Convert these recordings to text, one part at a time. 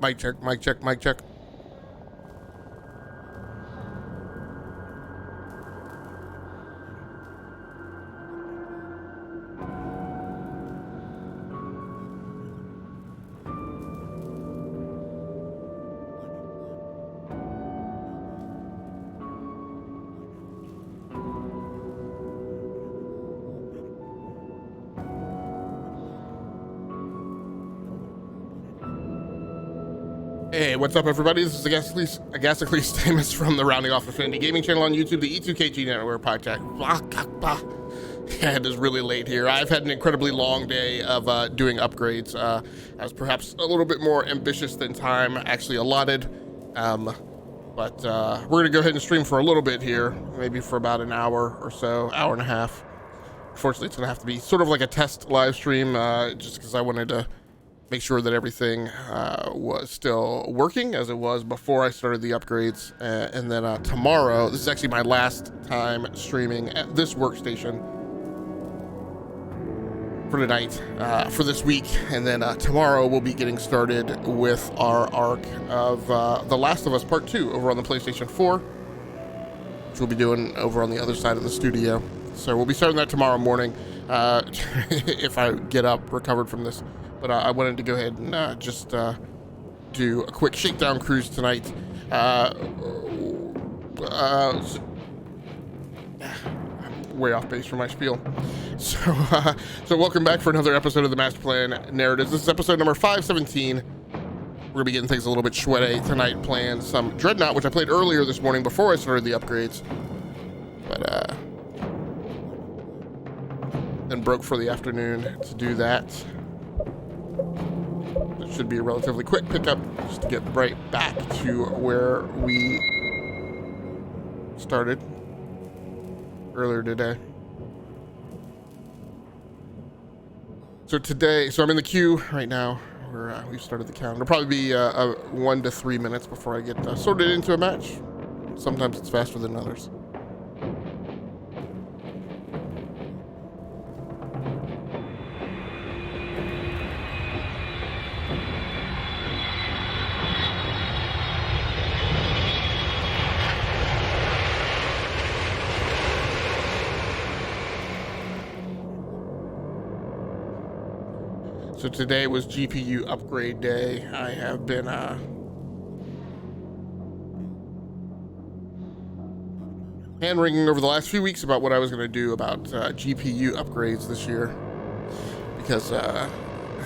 Mic check, mic check, mic check. Hey, what's up, everybody? This is Agasically Stamus from the Rounding Off Affinity Gaming channel on YouTube, the E2KG Network podcast. Yeah, it is really late here. I've had an incredibly long day of doing upgrades. I was perhaps a little bit more ambitious than time actually allotted. But we're going to go ahead and stream for a little bit here, maybe for about an hour or so, hour and a half. Unfortunately, it's going to have to be sort of like a test live stream, just because I wanted to make sure that everything was still working as it was before I started the upgrades. And then tomorrow, this is actually my last time streaming at this workstation for tonight, for this week. And then tomorrow we'll be getting started with our arc of The Last of Us Part 2 over on the PlayStation 4, which we'll be doing over on the other side of the studio. So we'll be starting that tomorrow morning, if I get up recovered from this. But I wanted to go ahead and just do a quick shakedown cruise tonight. I'm way off base for my spiel. So welcome back for another episode of the Master Plan Narratives. This is episode number 517. We're going to be getting things a little bit sweaty tonight, playing some Dreadnought, which I played earlier this morning before I started the upgrades. But then broke for the afternoon to do that. It should be a relatively quick pickup just to get right back to where we started earlier today. So I'm in the queue right now where we've started the count. It'll probably be 1 to 3 minutes before I get sorted into a match. Sometimes it's faster than others. So today was GPU upgrade day. I have been hand-wringing over the last few weeks about what I was going to do about GPU upgrades this year, because I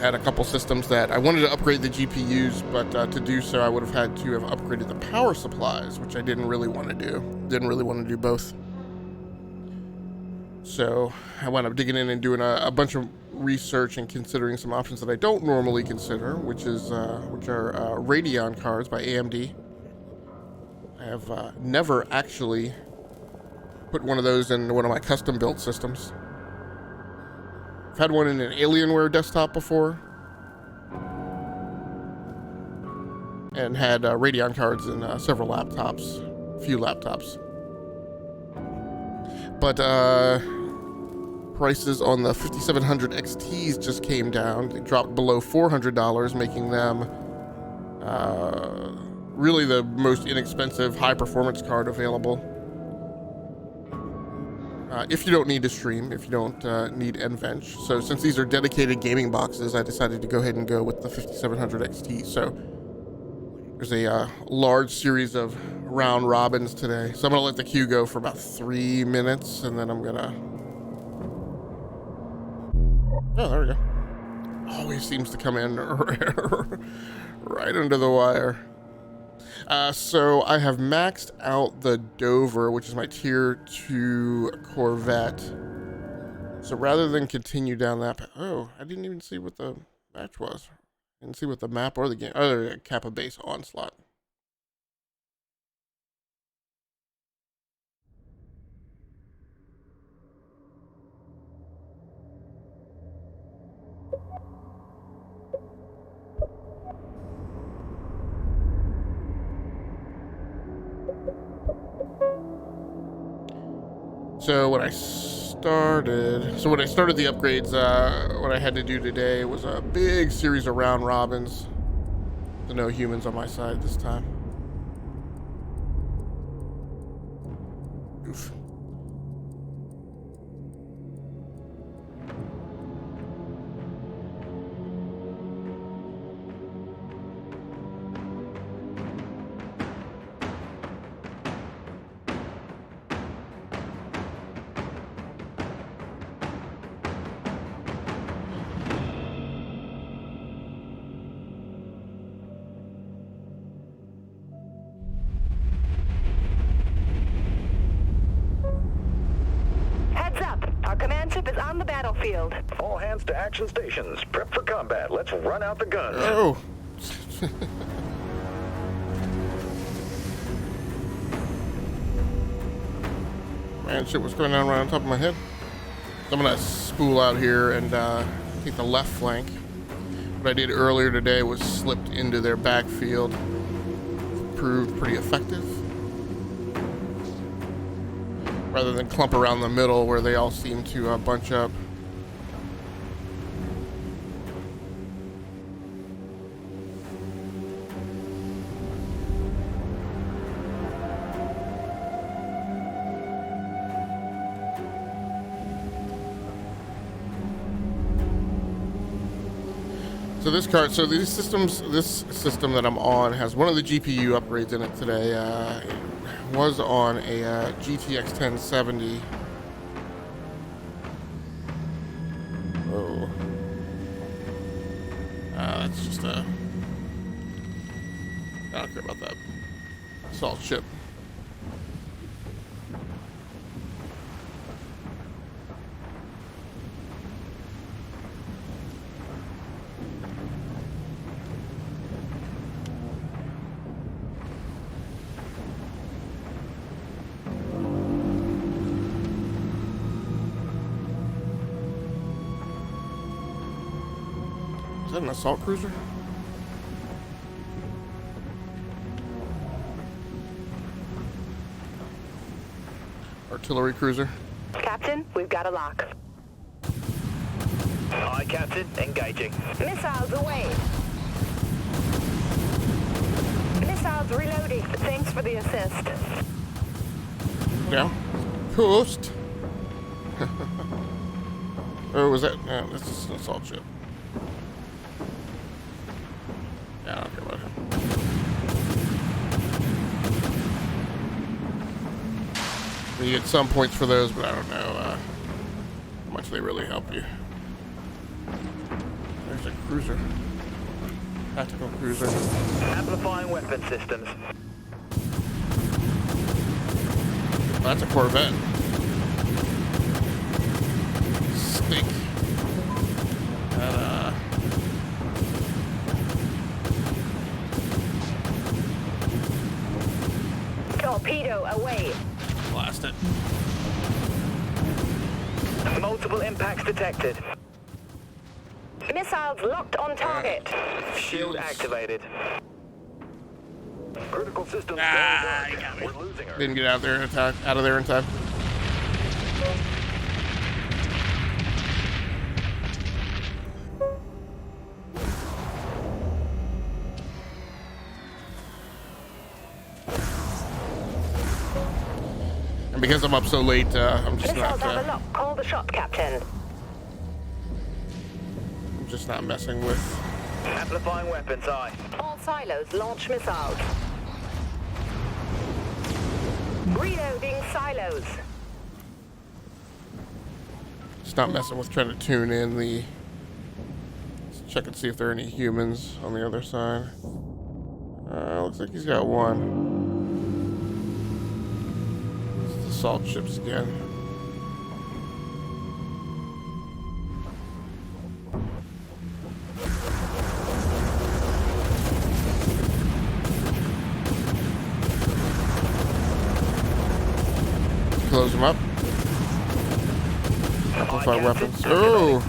had a couple systems that I wanted to upgrade the GPUs, but to do so I would have had to have upgraded the power supplies, which I didn't really want to do. Didn't really want to do both. So I wound up digging in and doing a bunch of research and considering some options that I don't normally consider, which are Radeon cards by AMD. I have never actually put one of those in one of my custom built systems. I've had one in an Alienware desktop before, and had Radeon cards in several laptops, few laptops. But prices on the 5700 XTs just came down. They dropped below $400, making them really the most inexpensive high-performance card available. If you don't need to stream, if you don't need NVENC. So since these are dedicated gaming boxes, I decided to go ahead and go with the 5700 XT. So there's a large series of round robins today. So I'm going to let the queue go for about 3 minutes, and then I'm going to... Oh, there we go. Always seems to come in right under the wire. So I have maxed out the Dover, which is my tier 2 Corvette. So rather than continue down that path... Oh, I didn't even see what the match was. I didn't see what the map or the game... Oh, there, Kappa Base Onslaught. So when I started the upgrades, what I had to do today was a big series of round robins. no humans on my side this time. Oof. Battlefield. All hands to action stations. Prep for combat. Let's run out the guns. Oh. Man, shit was going on right on top of my head. So I'm gonna spool out here and take the left flank. What I did earlier today was slipped into their backfield. Proved pretty effective. Rather than clump around the middle where they all seem to bunch up. So this card, so these systems, this system that I'm on has one of the GPU upgrades in it today. It was on a GTX 1070. Oh, that's just a. I don't care about that. Salt chip. Is that an assault cruiser? Artillery cruiser? Captain, we've got a lock. Aye, Captain. Engaging. Missiles away. Missiles reloading. Thanks for the assist. Yeah. Post. Or was that? No, this is an assault ship. Yeah, I don't care about him. You get some points for those, but I don't know how much they really help you. There's a cruiser. Tactical cruiser. Amplifying weapon systems. Oh, that's a Corvette. Stink. That, Torpedo away. blast it. Multiple impacts detected. Missiles locked on target. Shield activated. Critical systems. You got me. We're losing her. Didn't get out there in time. Out of there in time. And because I'm up so late, I'm just Missiles not. have a lock. Call the shot, Captain. I'm just not messing with. Amplifying weapons. Aye. All silos launch missiles. Reloading silos. Just not messing with trying to tune in the. Let's check and see if there are any humans on the other side. Looks like he's got one. It's the assault ships again. Close them up. Amplify weapons. Oh!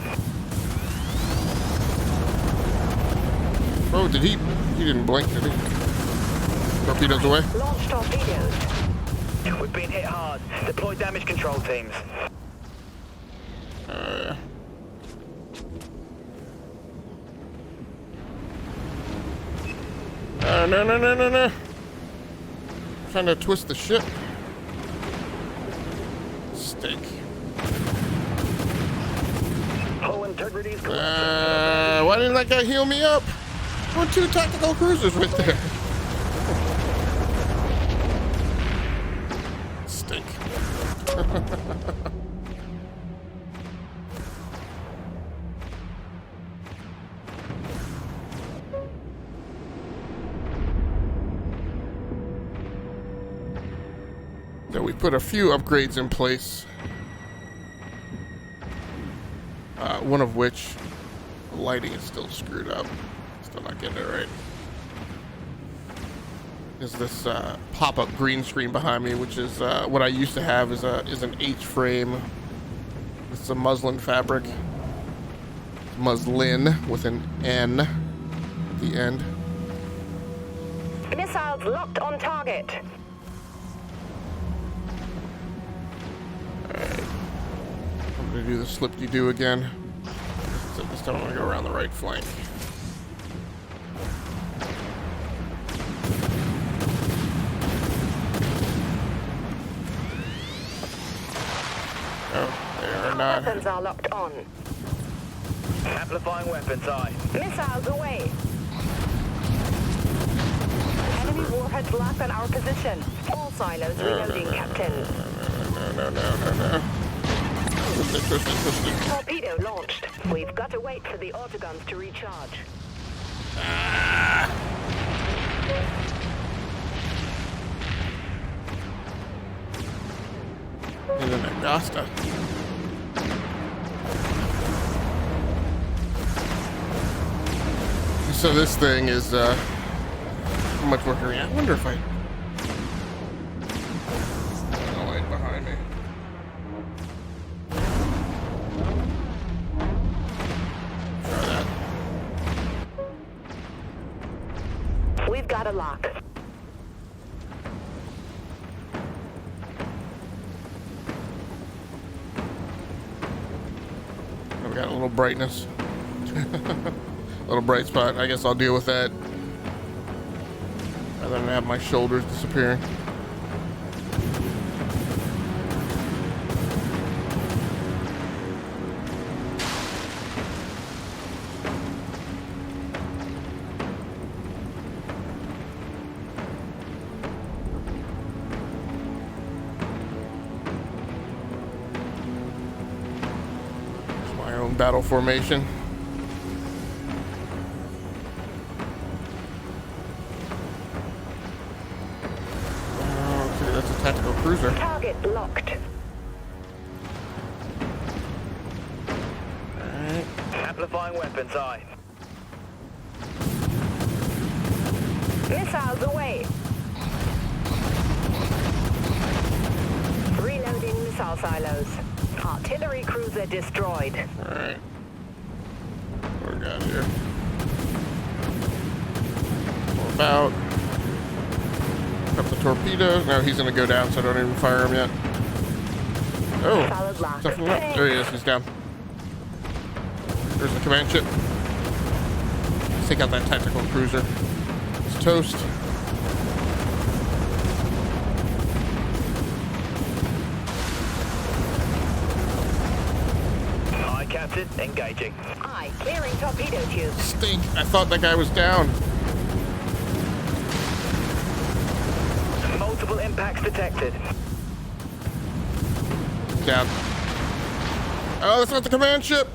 Oh, did he? He didn't blink, did he? Torpedoes away. Launch torpedoes. We've been hit hard. Deploy damage control teams. no, no, no, no, no. Trying to twist the ship. Stink. Hull integrity's collapsing. Why didn't that guy heal me up? There were 2 tactical cruisers right there. Stink. So we put a few upgrades in place. One of which, the lighting is still screwed up. Still not getting it right. Is this pop-up green screen behind me, which is what I used to have is an H-frame with some muslin fabric. Muslin with an N at the end. Missiles locked on target. Alright. I'm gonna do the slip-de-doo again. So this time I'm gonna go around the right flank. Oh, they are not. Weapons are locked on. Amplifying weapons eye. Missiles away. Enemy warheads locked on our position. All silos reloading, Captain. No. Twist it. Torpedo launched. We've got to wait for the autoguns to recharge. And then Augusta. So this thing is how much work are we at? I wonder if I the light behind me. Try that. We've got a lock. I've got a little brightness. Little bright spot. I guess I'll deal with that rather than have my shoulders disappearing. It's my own battle formation. Tactical cruiser. Target locked. Alright. Amplifying weapons eye. Missiles away. Reloading missile silos. Artillery cruiser destroyed. Alright. What do we got here? What about? Up the torpedoes. No, he's gonna go down, so I don't even fire him yet. Oh, Solid lock. stuff him up. There he is. He's down. There's the command ship. Let's take out that tactical cruiser. It's toast. Aye, Captain. Engaging. Aye, clearing torpedo tube. Stink. I thought that guy was down. Multiple impacts detected. Down. Oh, that's not the command ship.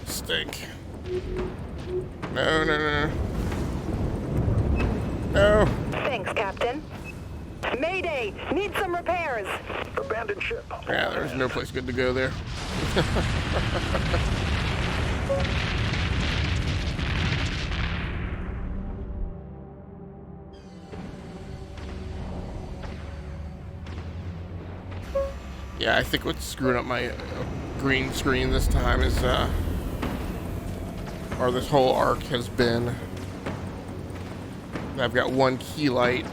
Stink. No. No. Thanks, Captain. Mayday! Need some repairs. Abandoned ship. Yeah, there's no place good to go there. Yeah, I think what's screwing up my green screen this time is, or this whole arc has been, I've got one key light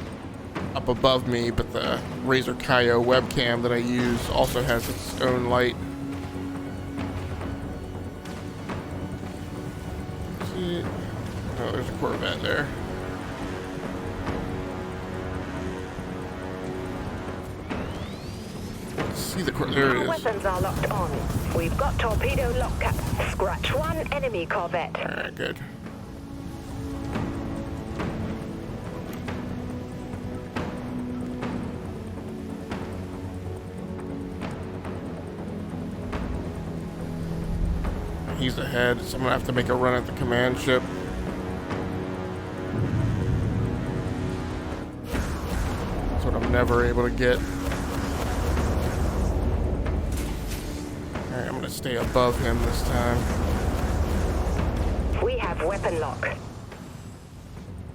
up above me, but the Razer Kaio webcam that I use also has its own light. See? Oh, there's a Corvette there. see the there it Our is. weapons are locked on. We've got torpedo lock cap. Scratch one enemy Corvette. All right, good. He's ahead, so I'm gonna have to make a run at the command ship. That's what I'm never able to get. Alright, I'm gonna stay above him this time. We have weapon lock.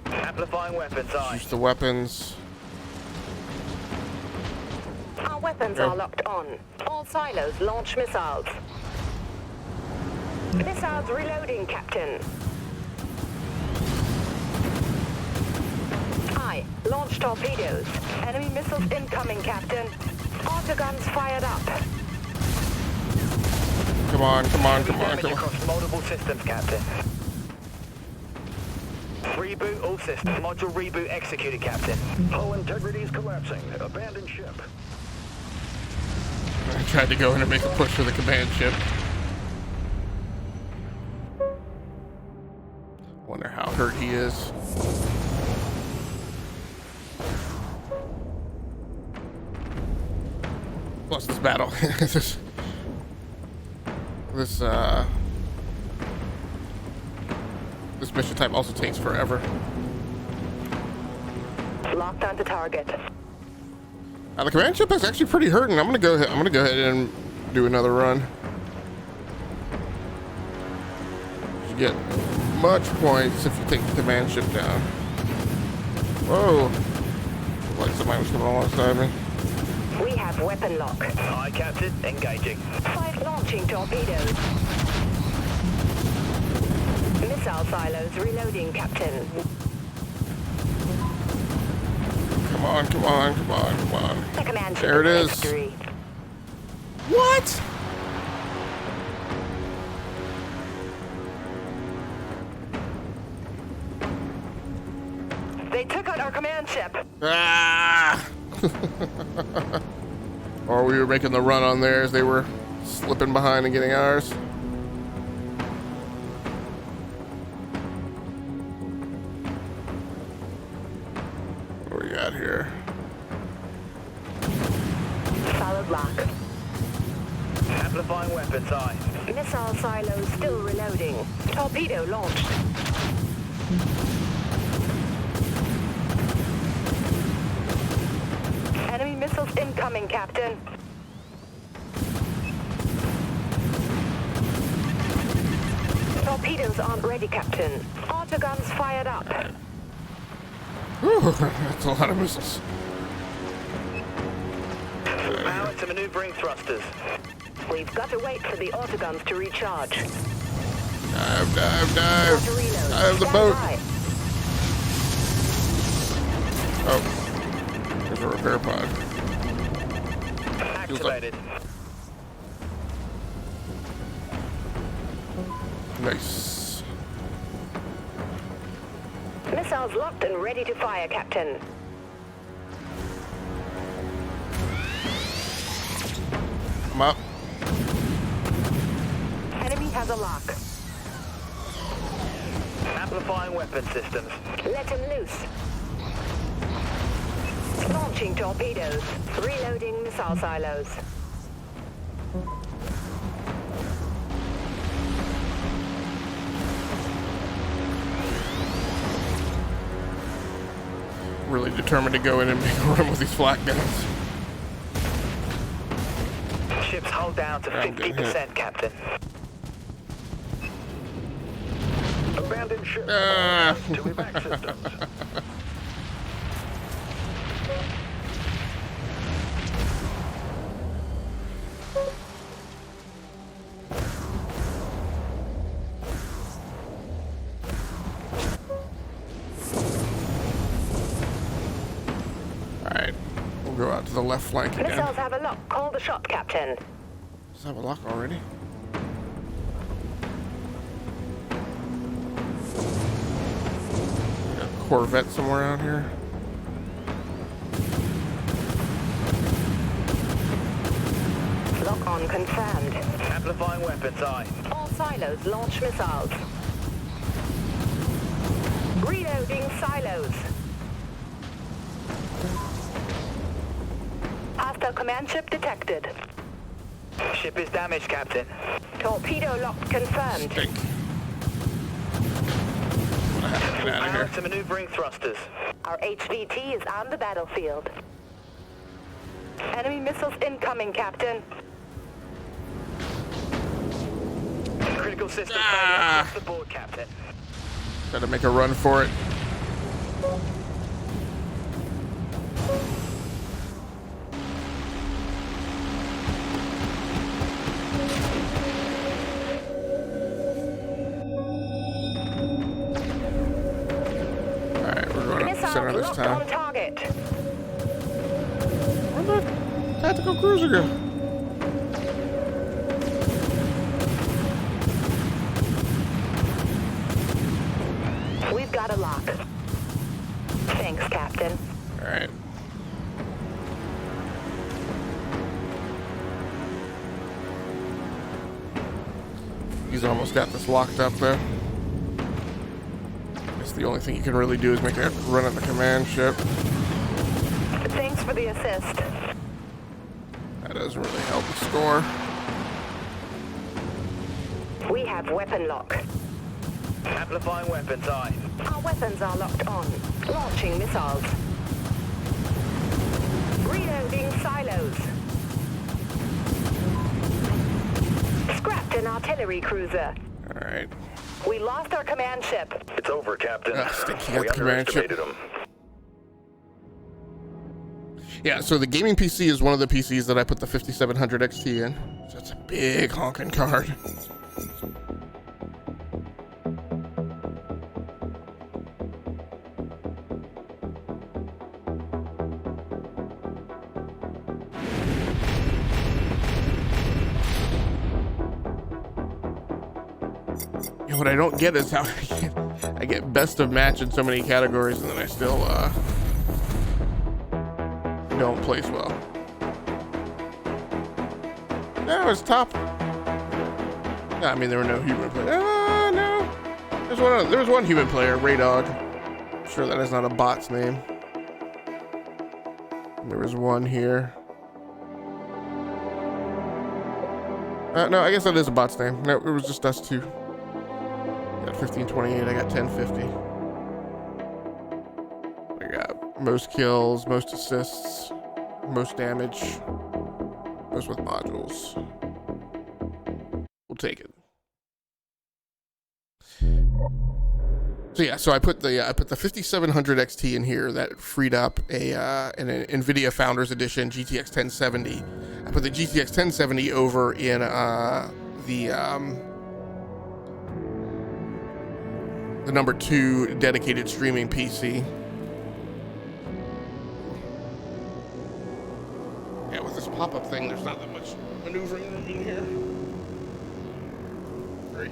Amplifying weapons, aye. Use the weapons. Our weapons Go. are locked on. All silos launch missiles. Missiles reloading, Captain. Aye. Launch torpedoes. Enemy missiles incoming, Captain. Autoguns fired up. Come on, come on, come on, Damage come on. across multiple systems, Captain. Reboot all systems. Module reboot executed, Captain. Hull integrity is collapsing. Abandon ship. I tried to go in and make a push for the command ship. Wonder how hurt he is. Plus this battle. this mission type also takes forever. Locked onto target. The command ship is actually pretty hurting. I'm gonna go ahead and do another run. You get much points if you take the command ship down. Whoa! Like somebody was coming alongside me. We have weapon lock. Aye, Captain. Engaging. 5 launching torpedoes. Missile silos reloading, Captain. Come on, come on, come on, come on. The command ship There it is. victory. What? They took out our command ship. Ah! Or we were making the run on theirs. They were slipping behind and getting ours. What do we got here? Solid lock. Amplifying weapons, aye. Missile silos still reloading. Torpedo launched. Enemy missiles incoming, Captain. Torpedoes aren't ready, Captain. Autoguns fired up. Whew, that's a lot of missiles. Power to maneuvering thrusters. We've got to wait for the autoguns to recharge. Dive, dive, dive. To reload. Dive the Stand boat. by. Oh, there's a repair pod. Activated. Nice. Missiles locked and ready to fire, Captain. I'm up. Enemy has a lock. Amplifying weapon systems. Let him loose. Launching torpedoes. Reloading missile silos. Really determined to go in and make a run with these flak guns. Ship's hull down to I'm getting 50%, Captain. Abandoned ship. Ah. To evac systems. Alright, we'll go out to the left flank again. Missiles have a lock. Call the shot, Captain. Does it have a lock already? Got a Corvette somewhere out here. on confirmed. Amplifying weapons, aye. All silos launch missiles. Reloading silos. Hostile command ship detected. Ship is damaged, Captain. Torpedo locked confirmed. Stink. I have to get out of Power here. to maneuvering thrusters. Our HVT is on the battlefield. Enemy missiles incoming, Captain. Critical system failure across the board, Captain. Gotta make a run for it. Alright, we're going up the center Missiles this locked time. on target. Where'd the tactical cruiser go? We've got a lock. Thanks, Captain. Alright. He's almost got this locked up there. Guess the only thing you can really do is make a run at the command ship. Thanks for the assist. That doesn't really help the score. We have weapon lock. Amplifying weapons, aye. Our weapons are locked on. Launching missiles. Reloading silos. Scrapped an artillery cruiser. Alright. We lost our command ship. It's over, Captain. Stinky got We the command ship. underestimated them. Yeah, so the gaming PC is one of the PCs that I put the 5700 XT in. So it's a big honking card. You know, what I don't get is how I get best of match in so many categories and then I still don't place well. No, it's top. Yeah, I mean, there were no human players. No. There was one human player, Radeon. I'm sure that is not a bot's name. And there was one here. No, I guess that is a bot's name. No, it was just us two. I got 1528, I got 1050. I got most kills, most assists, most damage, most with modules. We'll take it. So yeah, so I put the 5700 XT in here that freed up an NVIDIA Founders Edition GTX 1070. I put the GTX 1070 over in the number 2 dedicated streaming PC. Yeah, with this pop-up thing, there's not that much maneuvering room in here. Great.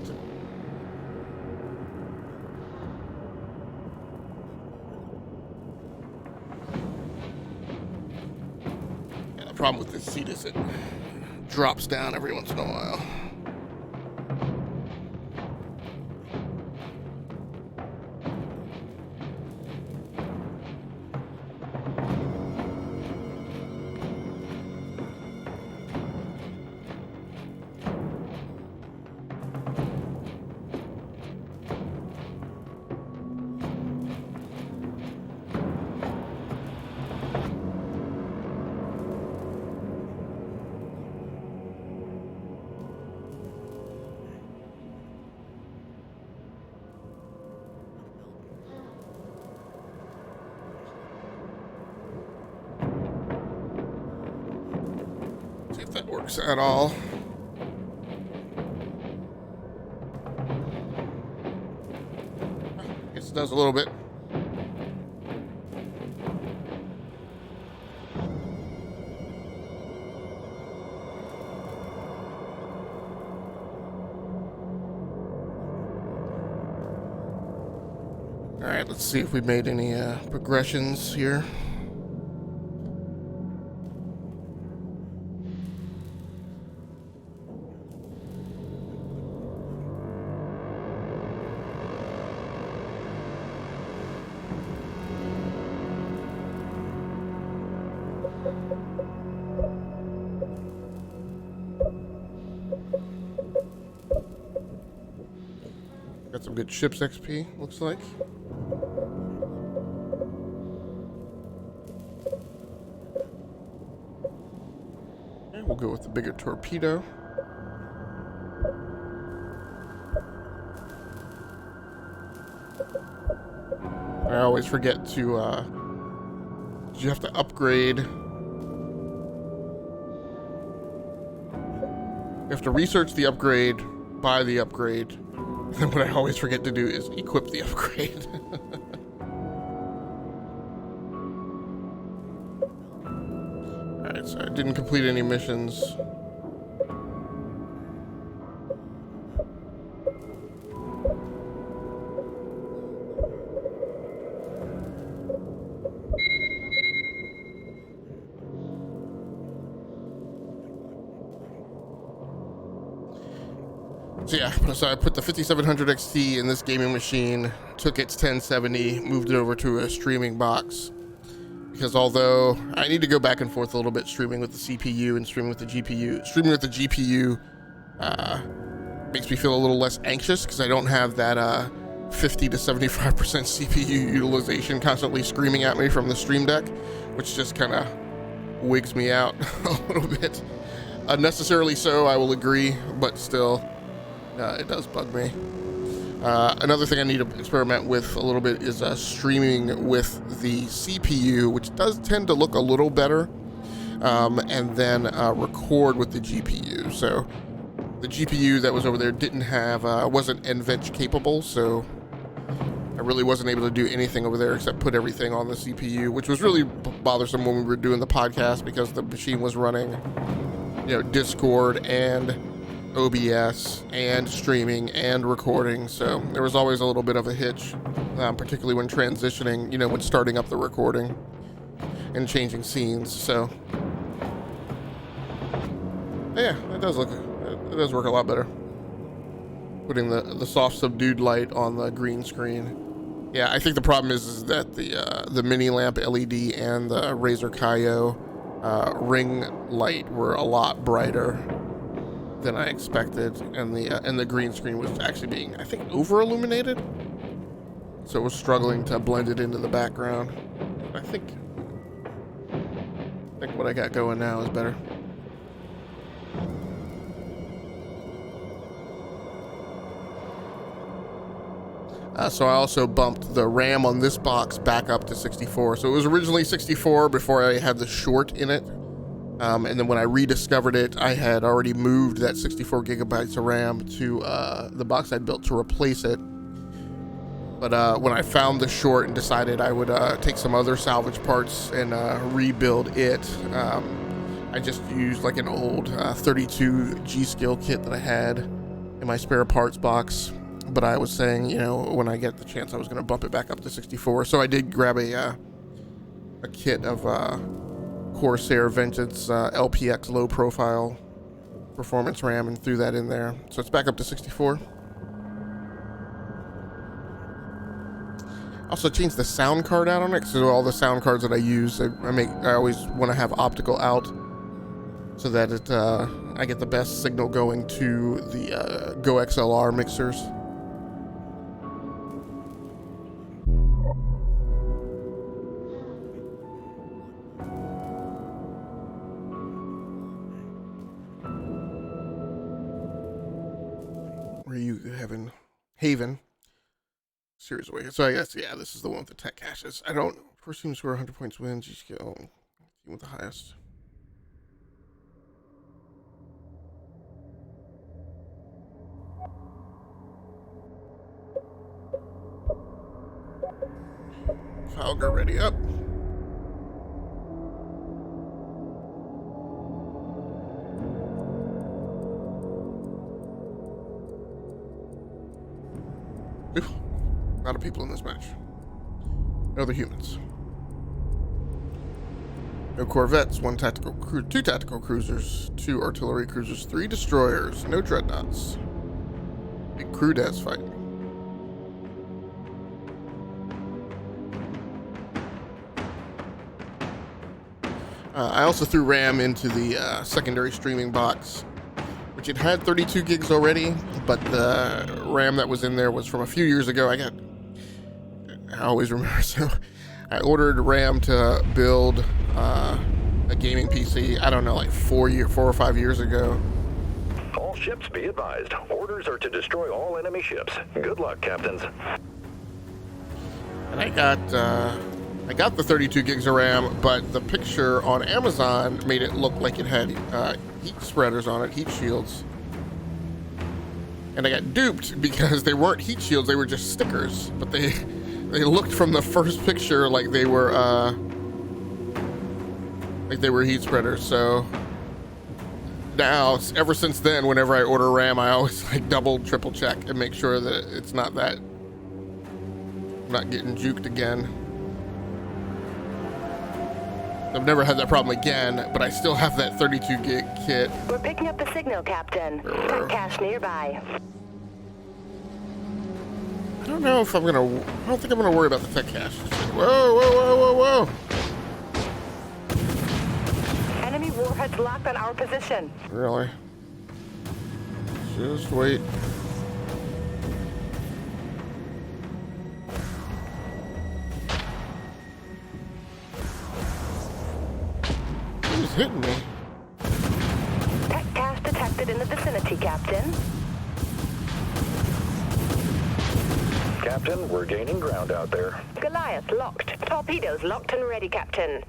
Yeah, the problem with this seat is it drops down every once in a while. See if that works at all. I guess it does a little bit. All right, let's see if we made any progressions here. Got some good ships XP, looks like. Okay, we'll go with the bigger torpedo. I always forget to, you have to upgrade. You have to research the upgrade, buy the upgrade, and what I always forget to do is equip the upgrade. Alright, so I didn't complete any missions. So yeah, so I put the 5700 XT in this gaming machine, took its 1070, moved it over to a streaming box. Because although I need to go back and forth a little bit streaming with the CPU and streaming with the GPU, streaming with the GPU makes me feel a little less anxious because I don't have that 50 to 75% CPU utilization constantly screaming at me from the Stream Deck, which just kind of wigs me out a little bit. Unnecessarily so, I will agree, but still. It does bug me. Another thing I need to experiment with a little bit is streaming with the CPU, which does tend to look a little better, and then record with the GPU. So the GPU that was over there didn't have, wasn't NVENC capable, so I really wasn't able to do anything over there except put everything on the CPU, which was really bothersome when we were doing the podcast because the machine was running, Discord and OBS and streaming and recording, so there was always a little bit of a hitch, particularly when transitioning, when starting up the recording and changing scenes. So yeah, it does work a lot better. Putting the soft subdued light on the green screen. Yeah, I think the problem is that the mini lamp LED and the Razer Kaio ring light were a lot brighter than I expected, and the green screen was actually being, I think, over illuminated, so it was struggling to blend it into the background. I think what I got going now is better. So I also bumped the RAM on this box back up to 64. So it was originally 64 before I had the short in it. And then when I rediscovered it, I had already moved that 64 gigabytes of RAM to the box I'd built to replace it. But when I found the short and decided I would take some other salvage parts and rebuild it, I just used like an old 32 G-Skill kit that I had in my spare parts box. But I was saying, when I get the chance, I was going to bump it back up to 64. So I did grab a kit of Corsair Vengeance LPX low profile performance RAM and threw that in there. So it's back up to 64. Also changed the sound card out on it, so all the sound cards that I use, I always want to have optical out so that I get the best signal going to the Go XLR mixers. Haven series away. So I guess, yeah, this is the one with the tech caches. I don't, first team score 100 points wins, G-Skill, team with the highest. Trafalgar ready up. A lot of people in this match. No other humans. No Corvettes, two tactical cruisers, 2 artillery cruisers, 3 destroyers, no dreadnoughts. Big crude ass fight. I also threw RAM into the secondary streaming box which it had 32 gigs already, but the RAM that was in there was from a few years ago. I always remember, so I ordered RAM to build a gaming PC, I don't know, like 4 or 5 years ago. All ships be advised. Orders are to destroy all enemy ships. Good luck, captains. And I got the 32 gigs of RAM, but the picture on Amazon made it look like it had heat spreaders on it, heat shields. And I got duped because they weren't heat shields, they were just stickers. But they looked from the first picture like they were heat spreaders. So now, ever since then, whenever I order RAM, I always like double, triple check and make sure that it's not that, I'm not getting juked again. I've never had that problem again, but I still have that 32 gig kit. We're picking up the signal, Captain. Tech cache nearby. I don't know if I don't think I'm gonna worry about the tech cache. Whoa, whoa, whoa, whoa, whoa. Enemy warheads locked on our position. Really? Just wait. He's hitting me. Tech cache detected in the vicinity, Captain. Captain, we're gaining ground out there. Goliath locked. Torpedoes locked and ready, Captain.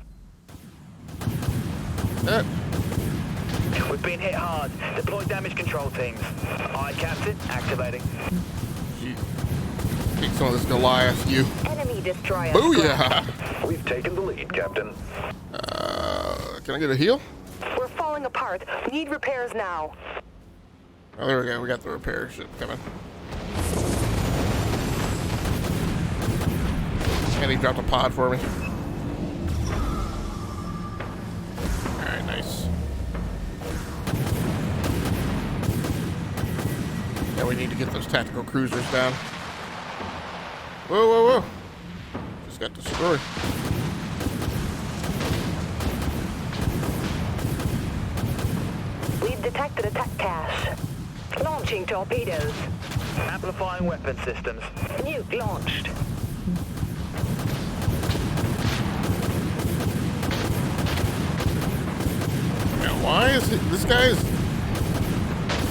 We've been hit hard. Deploy damage control teams. Aye, Captain. Activating. Take some of this Goliath, you. Enemy destroyer. Booyah! We've taken the lead, Captain. Can I get a heal? We're falling apart. We need repairs now. Oh, there we go. We got the repair ship coming. And he dropped a pod for me. Alright, nice. Yeah, we need to get those tactical cruisers down. Whoa, whoa, whoa. Just got destroyed. We've detected a tech cache. Launching torpedoes. Amplifying weapon systems. Nuke launched. Now, why is it? This guy is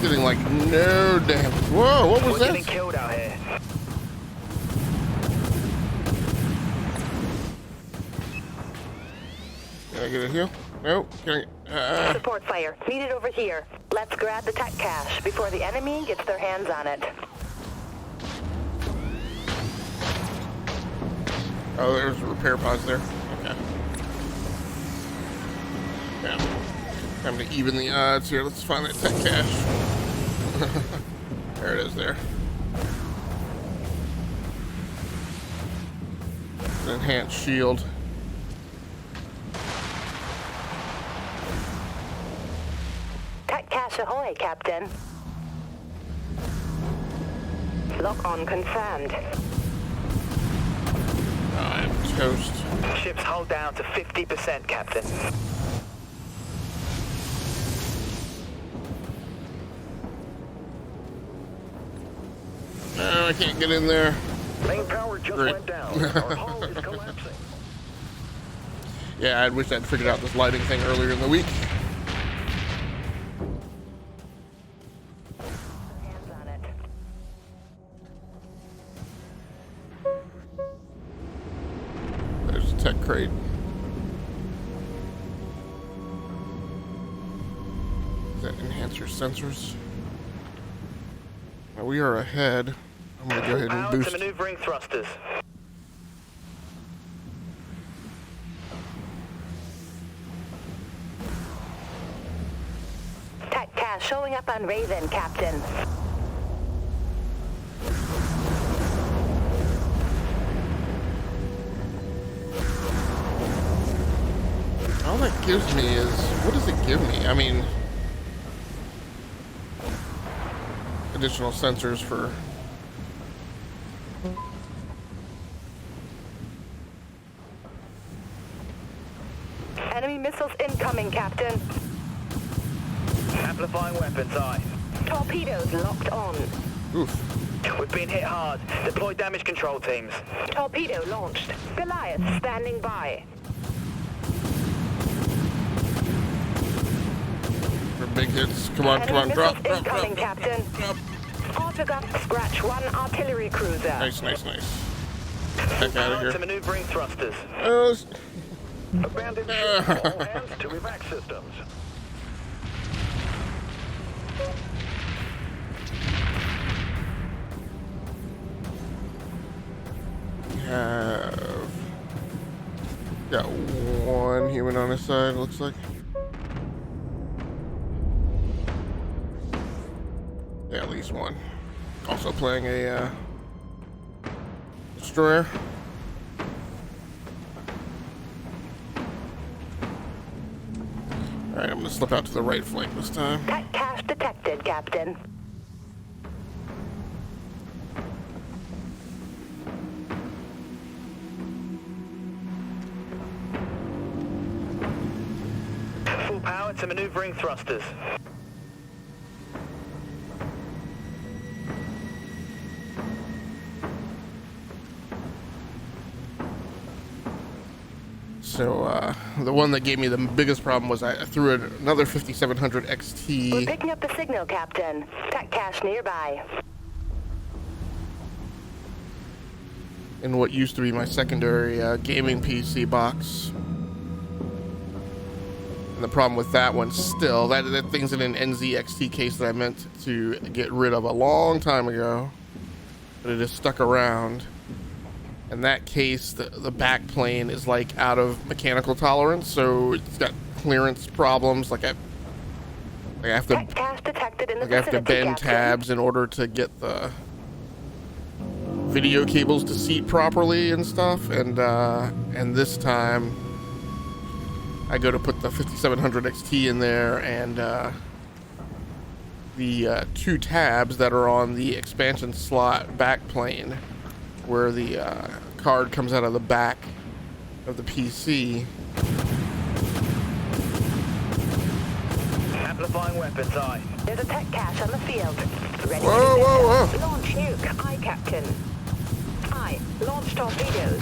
getting like no damage. Whoa, what was We're that? getting killed out here. Can I get a heal? Nope. Can I? Support fire. Needed over here. Let's grab the tech cache before the enemy gets their hands on it. Oh, there's a repair pods there. Okay. Yeah. Time to even the odds here. Let's find that tech cache. There it is there. Enhanced shield. Tech cache ahoy, Captain. Lock on confirmed. I'm toast. Ships hull down to 50%, Captain. No, I can't get in there. Main power just Great. went down. Our hull is collapsing. Yeah, I wish I'd figured out this lighting thing earlier in the week. Hands on it. There's a tech crate. Does that enhance your sensors? Now we are ahead. I'm gonna go ahead and Power boost. to maneuvering thrusters. Tech cache showing up on Raven, Captain. All that gives me is, what does it give me? I mean, additional sensors for. Enemy missiles incoming, Captain. Amplifying weapons, aye. Torpedoes locked on. Oof. We've been hit hard. Deploy damage control teams. Torpedo launched. Goliath standing by. For big hits. Come on, Enemy drop. missiles incoming, Captain. Autogun scratch one artillery cruiser. Nice. Heck out of To here. maneuvering thrusters. Abandoned ship. All hands to evac systems. Have got one human on his side, looks like. Yeah, at least one. Also playing a destroyer. Alright, I'm gonna slip out to the right flank this time. Tech cache detected, Captain. Full power to maneuvering thrusters. So, the one that gave me the biggest problem was I threw another 5700 We're XT picking up the signal, Captain. Tech cache nearby. in what used to be my secondary gaming PC box. And the problem with that one still, that thing's in an NZXT case that I meant to get rid of a long time ago, but it is stuck around. And that case, the back plane is like out of mechanical tolerance, so it's got clearance problems. Like I have to, Tech cache detected in the like I have to vicinity, bend Captain. tabs in order to get the video cables to seat properly and stuff. And this time, I go to put the 5700 XT in there, and the two tabs that are on the expansion slot back plane, where the card comes out of the back of the PC. Amplifying weapons, aye. There's a tech cache on the field. Ready Whoa, to pick up. Launch nuke. Aye, Captain. Aye. Launch torpedoes.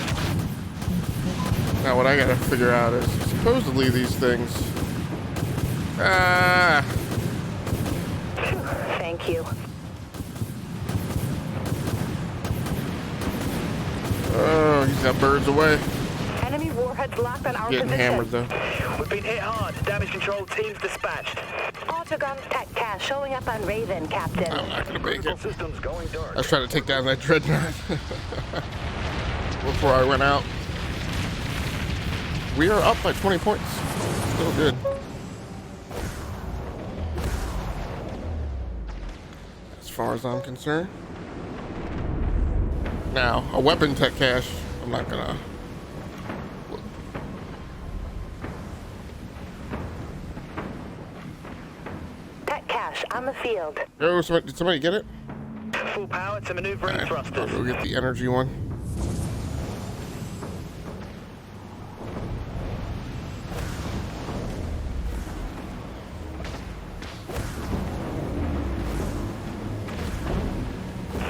Now what I gotta figure out is, supposedly these things... Ah! Phew, thank you. Oh, he's got birds away. Enemy warheads locked on our Getting position. hammered though. We've been hit hard. Damage control teams dispatched. Autogun tech cache showing up on Radeon, Captain. I'm not gonna make it. Systems going dark. I was trying to take down that Dreadnought before I went out. We are up by 20 points. Still good. As far as I'm concerned. Now, a weapon tech cache, I'm not gonna... Tech cache on the field. Oh, did somebody get it? Full power to maneuvering Alright, I'll thrusters. go get the energy one.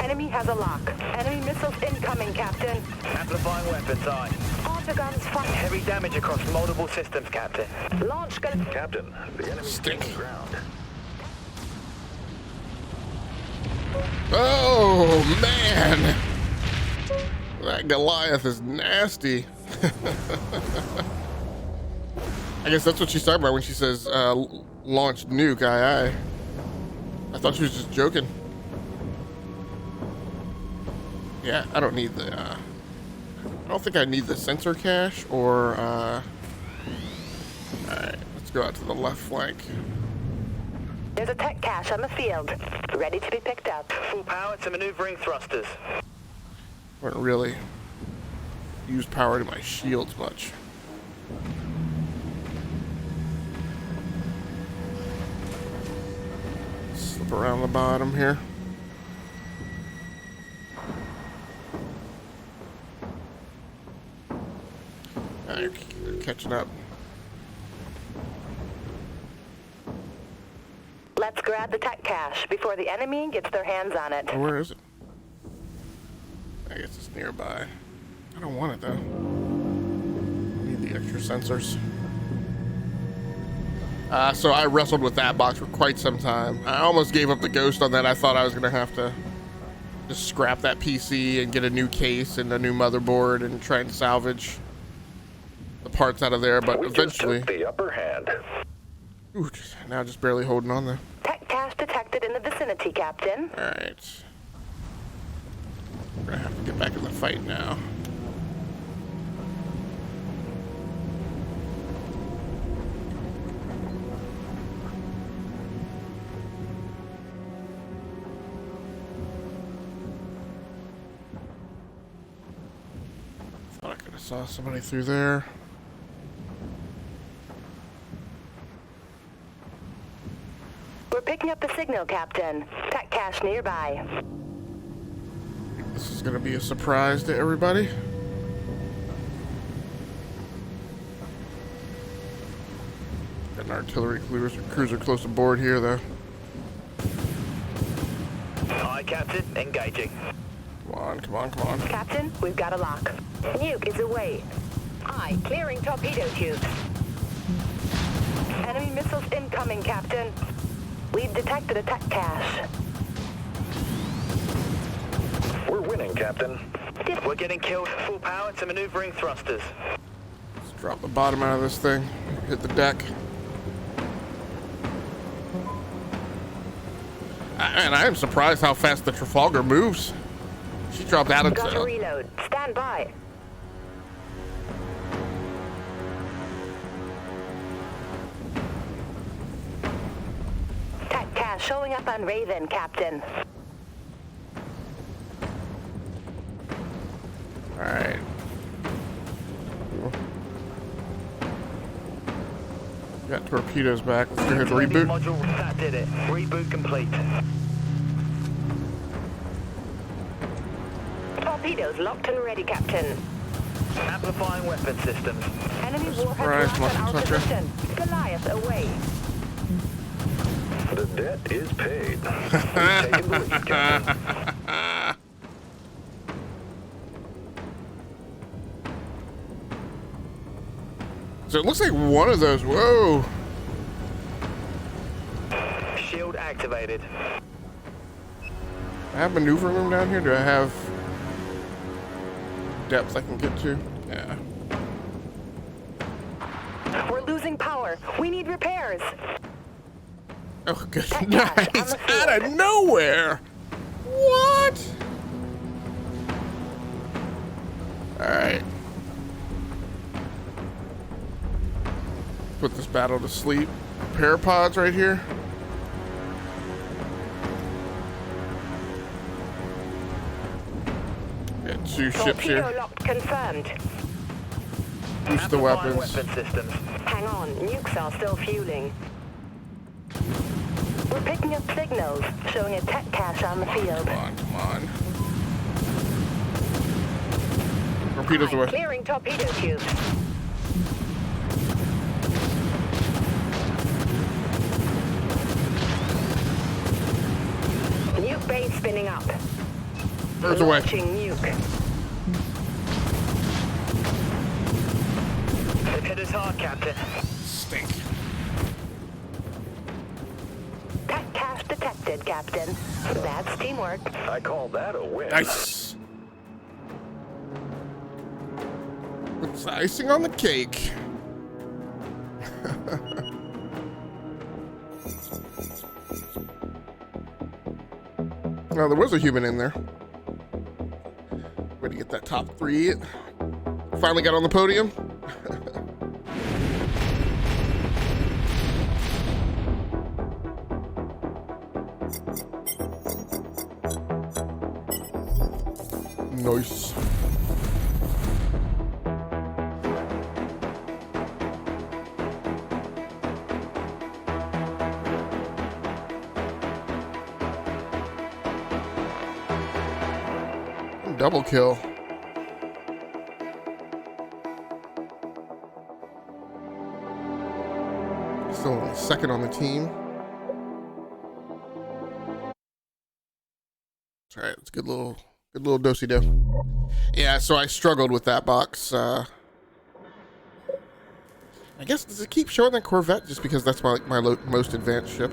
Enemy has a lock. Enemy missiles incoming, Captain. Amplifying weapons, aye. Autoguns fire. Heavy damage across multiple systems, Captain. Launch gun. Captain, the enemy's Stick. taking ground. Oh, man! That Goliath is nasty. I guess that's what she's talking about when she says, launch nuke, aye. I thought she was just joking. Yeah, I don't need the, I don't think I need the sensor cache or, alright, let's go out to the left flank. There's a tech cache on the field. Ready to be picked up. Full power to maneuvering thrusters. I haven't really used power to my shields much. Slip around the bottom here. You're catching up. grab the tech cache before the enemy gets their hands on it. Where is it? I guess it's nearby. I don't want it though. I need the extra sensors. So I wrestled with that box for quite some time. I almost gave up the ghost on that. I thought I was gonna have to just scrap that PC and get a new case and a new motherboard and try and salvage the parts out of there, but We eventually just took the upper hand. ooh, now just barely holding on there. Tech cache detected in the vicinity, Captain. All right, we're gonna have to get back in the fight now. Thought I could have saw somebody through there. We're picking up the signal, Captain. Tech cache nearby. This is gonna be a surprise to everybody. Got an artillery cruiser close aboard here, though. Aye, Captain. Engaging. Come on, come on, come on. Captain, we've got a lock. Nuke is away. Aye, clearing torpedo tubes. Enemy missiles incoming, Captain. We've detected a tech cache. We're winning, Captain. We're getting killed at full power to maneuvering thrusters. Let's drop the bottom out of this thing. Hit the deck. And I am surprised how fast the Trafalgar moves. She dropped out of Got to reload. Stand by. Tech cache showing up on Raven, Captain. Alright. Got torpedoes back. Let's go ahead and reboot. Module, that did it. Reboot complete. Torpedoes locked and ready, Captain. Amplifying weapon systems. Enemy warhead Surprise, locked on our Tucker. position. Goliath away. The debt is paid. We've taken the lead, Captain. So it looks like one of those. Whoa. Shield activated. I have maneuvering room down here. Do I have depth I can get to? Yeah. We're losing power. We need repairs. Oh, good. Tech Nice. cache on the field. Out of nowhere. What? All right. Put this battle to sleep. Parapods right here. Got two ships Torpedo here. locked confirmed. Boost the Amplifying weapons. weapon systems. Hang on, nukes are still fueling. We're picking up signals, showing a tech cache on the field. Come on, come on. Torpedoes Aye, away. clearing torpedo tubes. Nuke base spinning up. Birds away. Launching nuke. They've hit us hard, Captain. Stink. Tech cache detected, Captain. That's teamwork. I call that a win. Nice. It's icing on the cake. Now there was a human in there. Way to get that top three. Finally got on the podium. Nice. Double kill. Still only second on the team. That's right. It's a good little do-si-do. Yeah, so I struggled with that box. I guess, does it keep showing that Corvette just because that's my most advanced ship?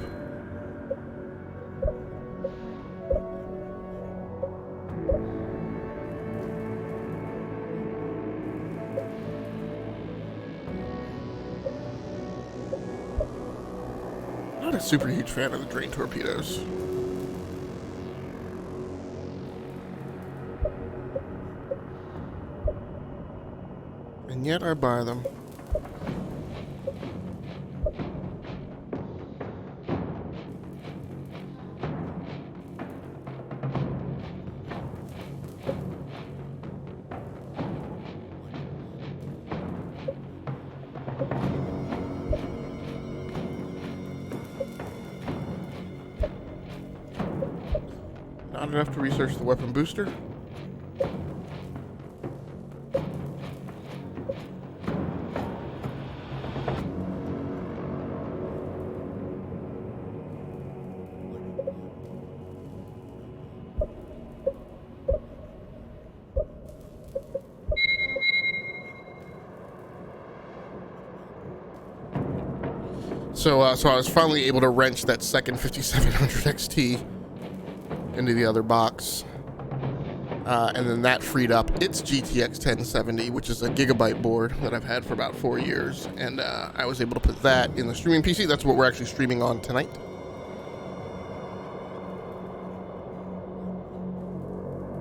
Not a super huge fan of the drain torpedoes. And yet I buy them. Not enough to research the weapon booster. So I was finally able to wrench that second 5700 XT into the other box, and then that freed up its GTX 1070, which is a Gigabyte board that I've had for about 4 years, and I was able to put that in the streaming PC. That's what we're actually streaming on tonight.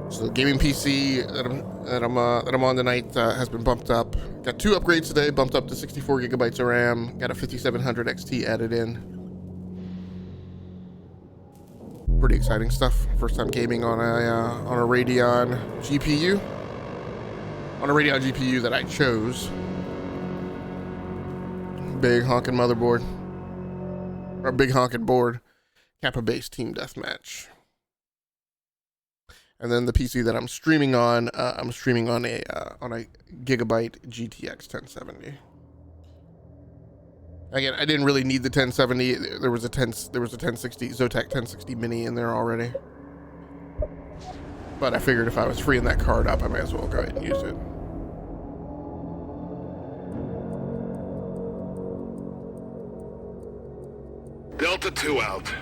So the gaming PC that I'm on tonight has been bumped up. Got 2 upgrades today, bumped up to 64 gigabytes of RAM. Got a 5700 XT added in. Pretty exciting stuff. First time gaming on a Radeon GPU. On a Radeon GPU that I chose. Big honking motherboard. Or big honking board. Kappa-based team deathmatch. And then the PC that I'm streaming on a Gigabyte GTX 1070. Again, I didn't really need the 1070. There was a 1060 Zotac 1060 Mini in there already. But I figured if I was freeing that card up, I might as well go ahead and use it. Delta 2 out.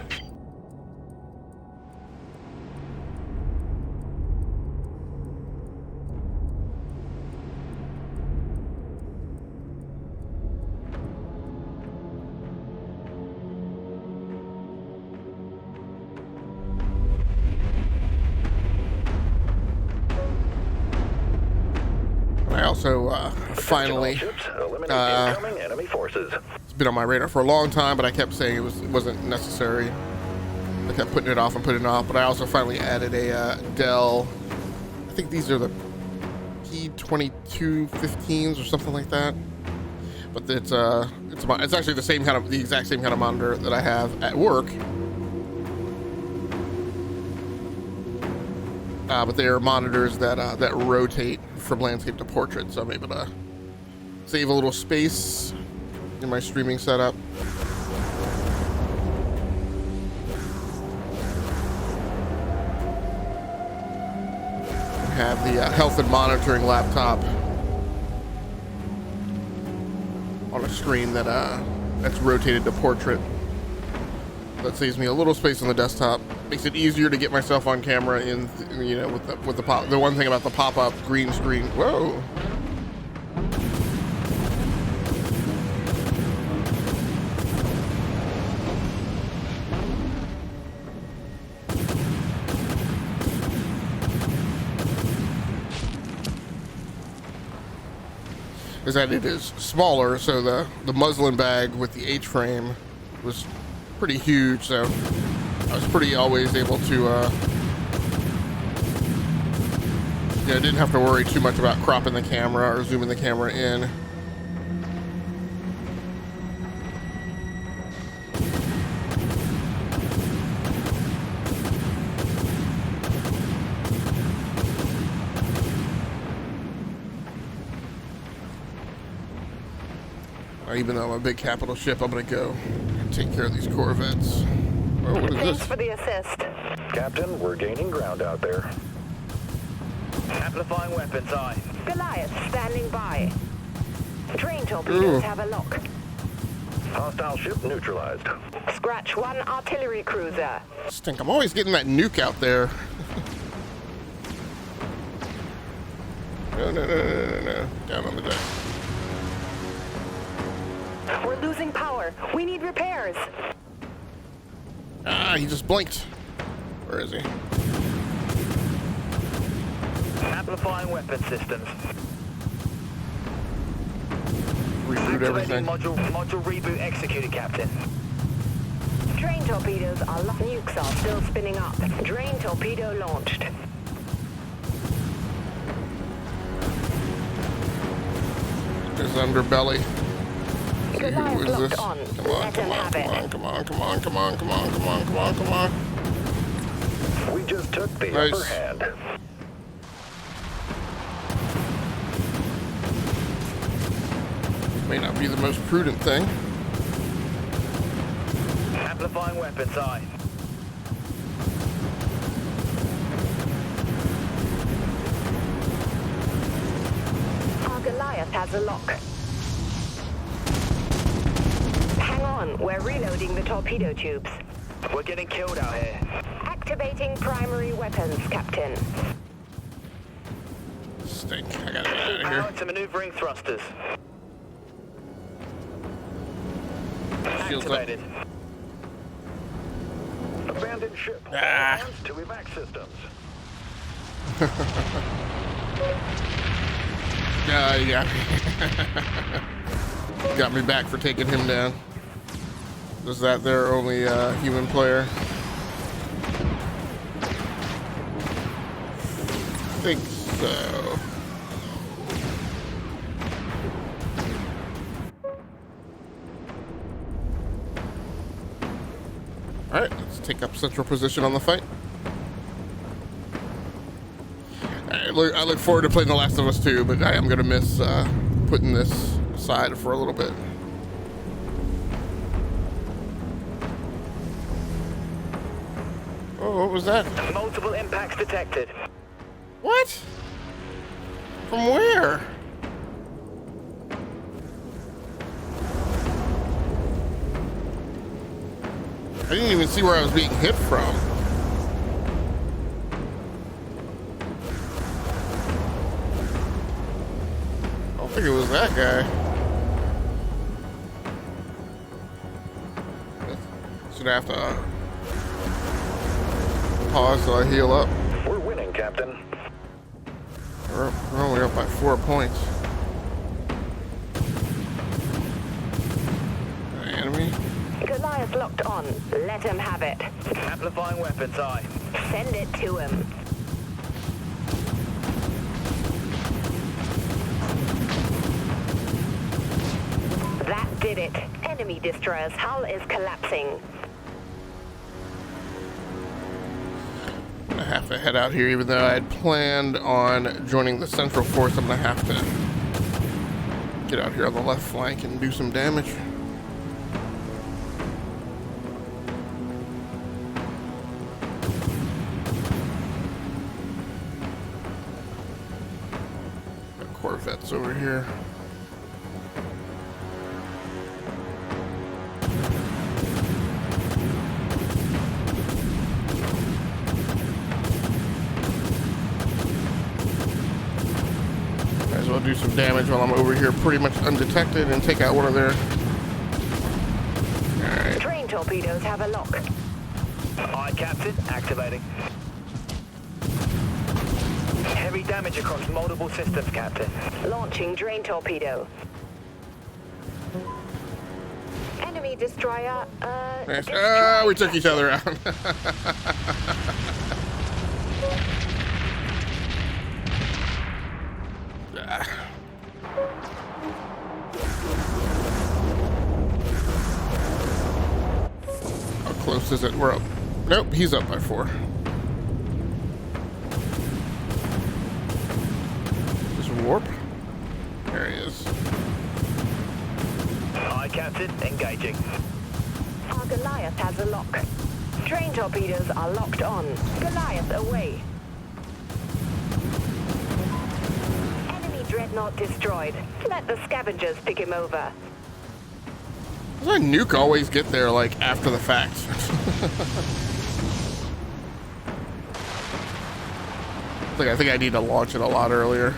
I also finally enemy forces. it's been on my radar for a long time, but I kept saying it wasn't necessary. I kept putting it off and putting it off, but I also finally added a Dell. I think these are the P2215s or something like that. But it's actually the exact same kind of monitor that I have at work. But they are monitors that rotate from landscape to portrait, so I'm able to save a little space in my streaming setup. I have the health and monitoring laptop on a screen that's rotated to portrait. That saves me a little space on the desktop. Makes it easier to get myself on camera with the pop. The one thing about the pop-up green screen. Whoa. Is that it is smaller, so the muslin bag with the H-frame was pretty huge, so I was pretty always able to I didn't have to worry too much about cropping the camera or zooming the camera in. Even though I'm a big capital ship, I'm gonna go take care of these Corvettes. Oh, what is Thanks this? for the assist. Captain, we're gaining ground out there. Amplifying weapons, aye. Goliath standing by. Train torpedoes Ooh. have a lock. Hostile ship neutralized. Scratch one artillery cruiser. Stink, I'm always getting that nuke out there. No. Down on the deck. We're losing power. We need repairs. Ah, he just blinked. Where is he? Amplifying weapon systems. Reboot everything. Module reboot executed, Captain. Train torpedoes are nukes are still spinning up. Drain torpedo launched. His underbelly. See, who Goliath is locked this? on. Come on, Let come him on, have come it. on, come on, come on, come on, come on, come on, come on, come on, come on. We just took the Nice. upper hand. May not be the most prudent thing. Amplifying weapons, aye. Our Goliath has a lock. Hang on, we're reloading the torpedo tubes. We're getting killed out here. Activating primary weapons, Captain. Stink. I gotta get out of Power here. to maneuvering thrusters. Shields up. Activated. Abandoned ship. Ah. Hands to evac systems. Yeah. Got me back for taking him down. Was that their only human player? I think so. Alright, let's take up central position on the fight. I look forward to playing The Last of Us 2, but I am going to miss putting this aside for a little bit. Oh, what was that? Multiple impacts detected. What? From where? I didn't even see where I was being hit from. I don't think it was that guy. Should I have to pause so I heal up? We're winning, Captain. We're only up by 4 points. Enemy? Goliath locked on. Let him have it. Amplifying weapons, aye. Send it to him. That did it. Enemy destroyer's hull is collapsing. I'm gonna have to head out here, even though I had planned on joining the central force. I'm gonna have to get out here on the left flank and do some damage. Got Corvettes over here. Might as well do some damage while I'm over here pretty much undetected and take out one of their... Alright. Train torpedoes have a lock. Aye, Captain. Activating. Heavy damage across multiple systems, Captain. Launching drain torpedo. Enemy destroyer, Nice. destroyed. Ah, we took each other out. Ah. How close is it? We're up. Nope, he's up by 4. Just warp. There he is. Aye, Captain. Engaging. Our Goliath has a lock. Train torpedo. torpedoes are locked on. Goliath away. Enemy Dreadnought destroyed. Let the scavengers pick him over. Why does a nuke always get there, like, after the fact? I think I need to launch it a lot earlier.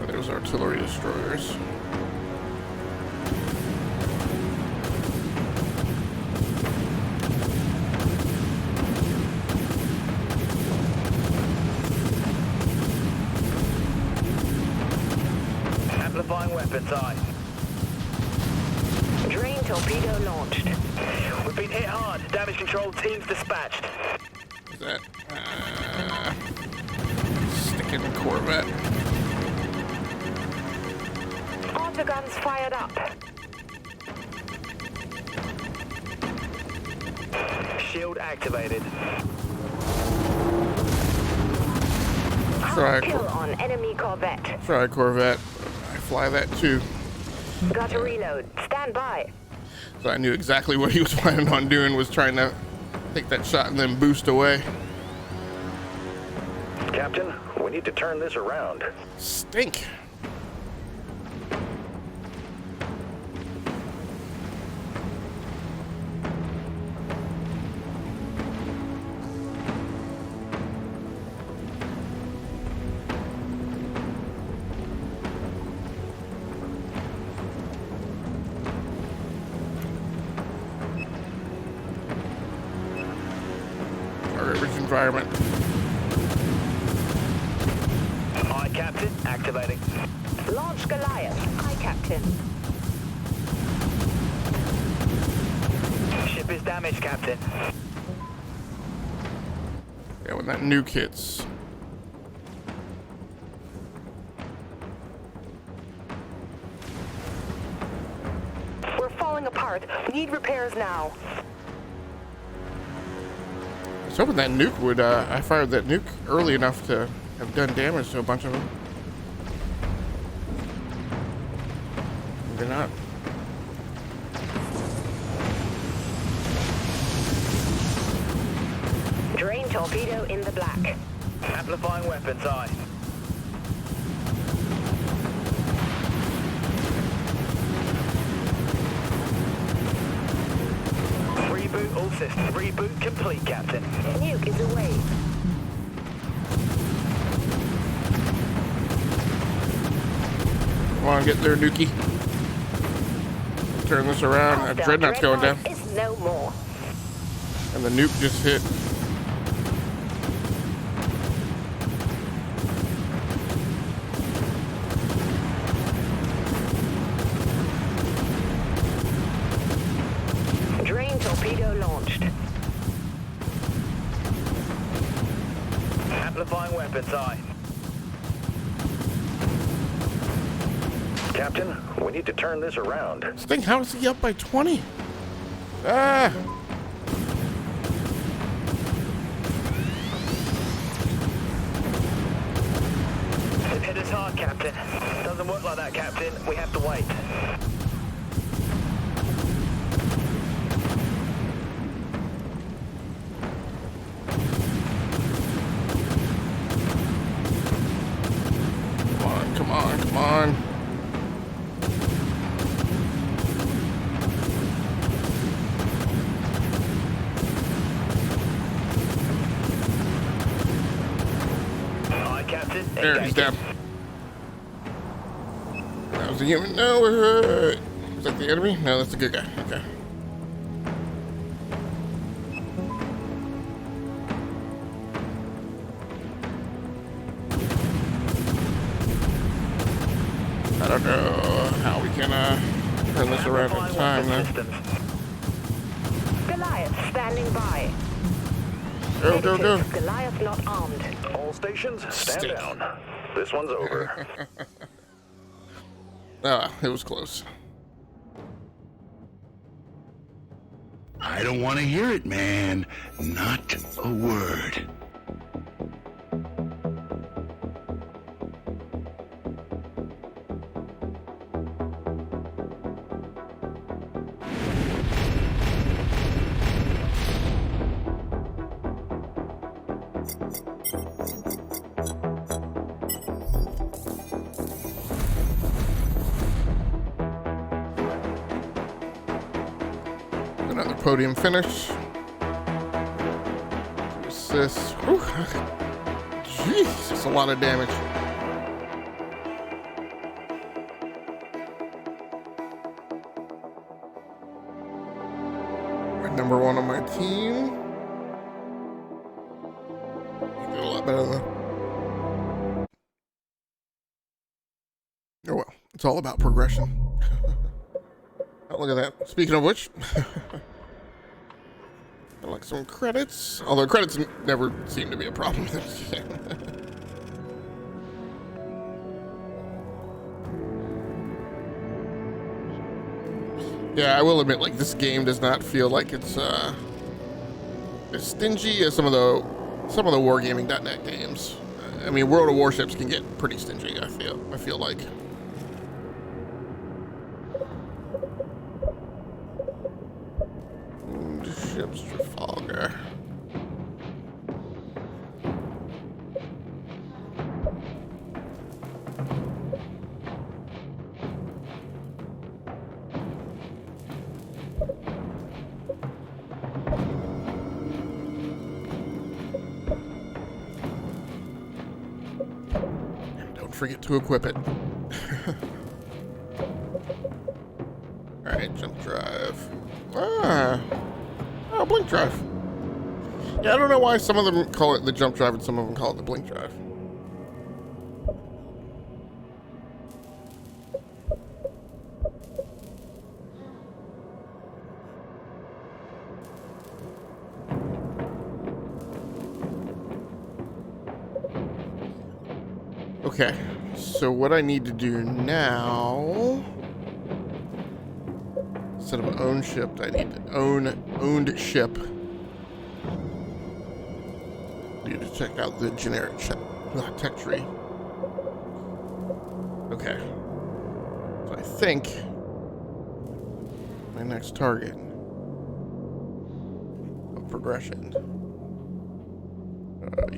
There's artillery destroyers. Amplifying weapons eye. Drain torpedo launched. We've been hit hard. Damage control teams dispatched. Is that sticking the Corvette? Autoguns fired up. Shield activated. Try Kill on enemy Corvette. Try Corvette. I fly that too. Got to reload. Stand by. So I knew exactly what he was planning on doing, was trying to take that shot and then boost away. Captain, we need to turn this around. Stink. Environment. Aye, Captain. Activating. Launch Goliath. Aye, Captain. Ship is damaged, Captain. Yeah, when that nuke hits. We're falling apart. We need repairs now. I was hoping that nuke would, I fired that nuke early enough to have done damage to a bunch of them. Maybe not. Drain torpedo in the black. Amplifying weapons eye. Reboot all systems. Reboot complete, Captain. Nuke is away. Come on, get there, Nuki. Turn this around. That Dreadnought's going down. Is no more. And the nuke just hit. Drain torpedo launched. Amplifying weapons eye. Captain, we need to turn this around. This thing, how is he up by 20? Ah! It hit us hard, Captain. Doesn't work like that, Captain. We have to wait. Come on, come on, come on. Aye, Captain. There, he's Engaging. down. That was a human. No, is that the enemy? No, that's a good guy. Okay. I don't know how we can turn this around in time though. Goliath standing by. Go, go, go. Goliath not armed. All stations, stand Stick. down. This one's over. Ah, it was close. I don't want to hear it, man. Not a word. podium finish. Assists. Whew. Jeez, that's a lot of damage. Number one on my team. You did a lot better though. Oh well, it's all about progression. Oh, look at that. Speaking of which, I like some credits. Although credits never seem to be a problem with this game. Yeah, I will admit, like, this game does not feel like it's as stingy as some of the wargaming.net games. I mean, World of Warships can get pretty stingy, I feel like. Ships Trafalgar. Forget to equip it. Alright, jump drive. Oh, blink drive. Yeah, I don't know why some of them call it the jump drive and some of them call it the blink drive. Okay, so what I need to do now, instead of own ship, I need to owned ship. I need to check out the generic tech tree. Okay, so I think my next target of progression.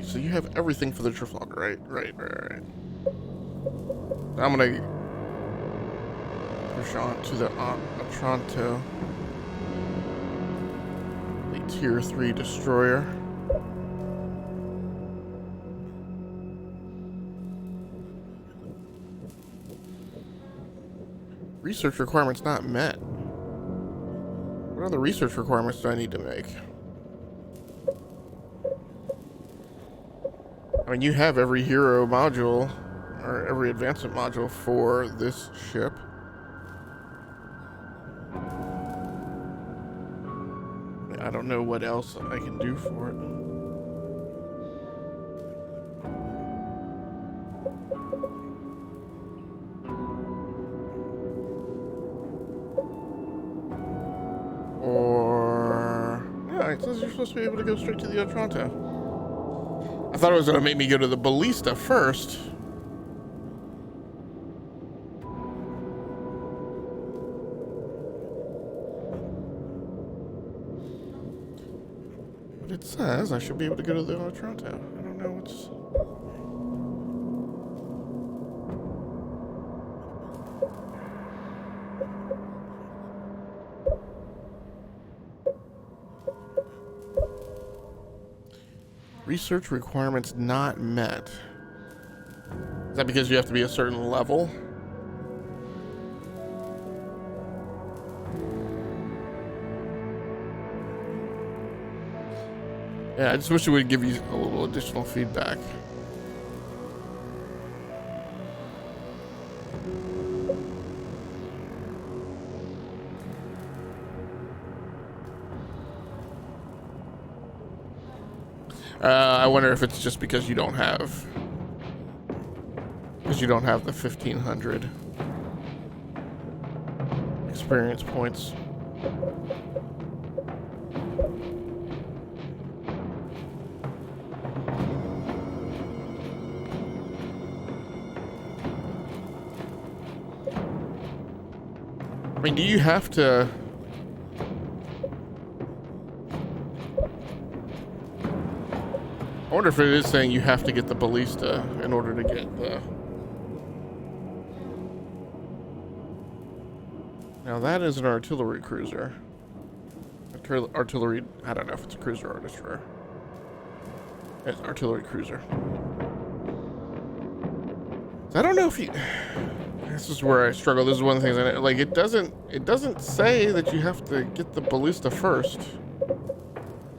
So you have everything for the Trafalgar, right? Right. I'm gonna push on to the Otranto, the Tier 3 destroyer. Research requirements not met. What other research requirements do I need to make? I mean, you have every hero module, or every advancement module for this ship. I don't know what else I can do for it. Or... yeah, it says you're supposed to be able to go straight to the Otranto. I thought it was going to make me go to the ballista first. But it says I should be able to go to the Otranto. I don't know what's... Research requirements not met. Is that because you have to be a certain level? Yeah, I just wish it would give you a little additional feedback. I wonder if it's just because you don't have the 1,500 experience points. I mean, do you have to... I wonder if it is saying you have to get the ballista in order to get the... Now that is an artillery cruiser. artillery. I don't know if it's a cruiser or a destroyer. It's an artillery cruiser. So I don't know if you. This is where I struggle. This is one of the things I like. It doesn't say that you have to get the ballista first.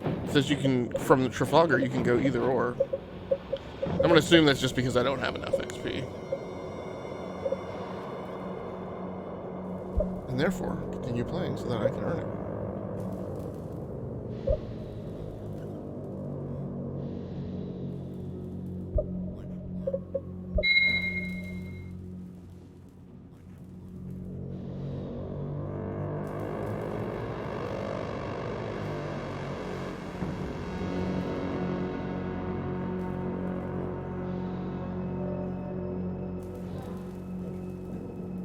It says you can, from the Trafalgar, you can go either or. I'm gonna assume that's just because I don't have enough XP. And therefore, continue playing so that I can earn it.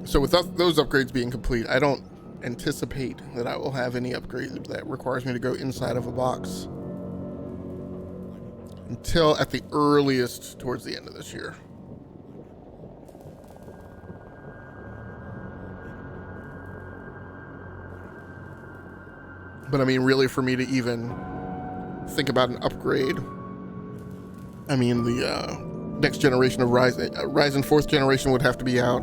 So without those upgrades being complete, I don't anticipate that I will have any upgrade that requires me to go inside of a box until at the earliest towards the end of this year. But I mean, really, for me to even think about an upgrade, I mean, the next generation of Ryzen 4th generation would have to be out.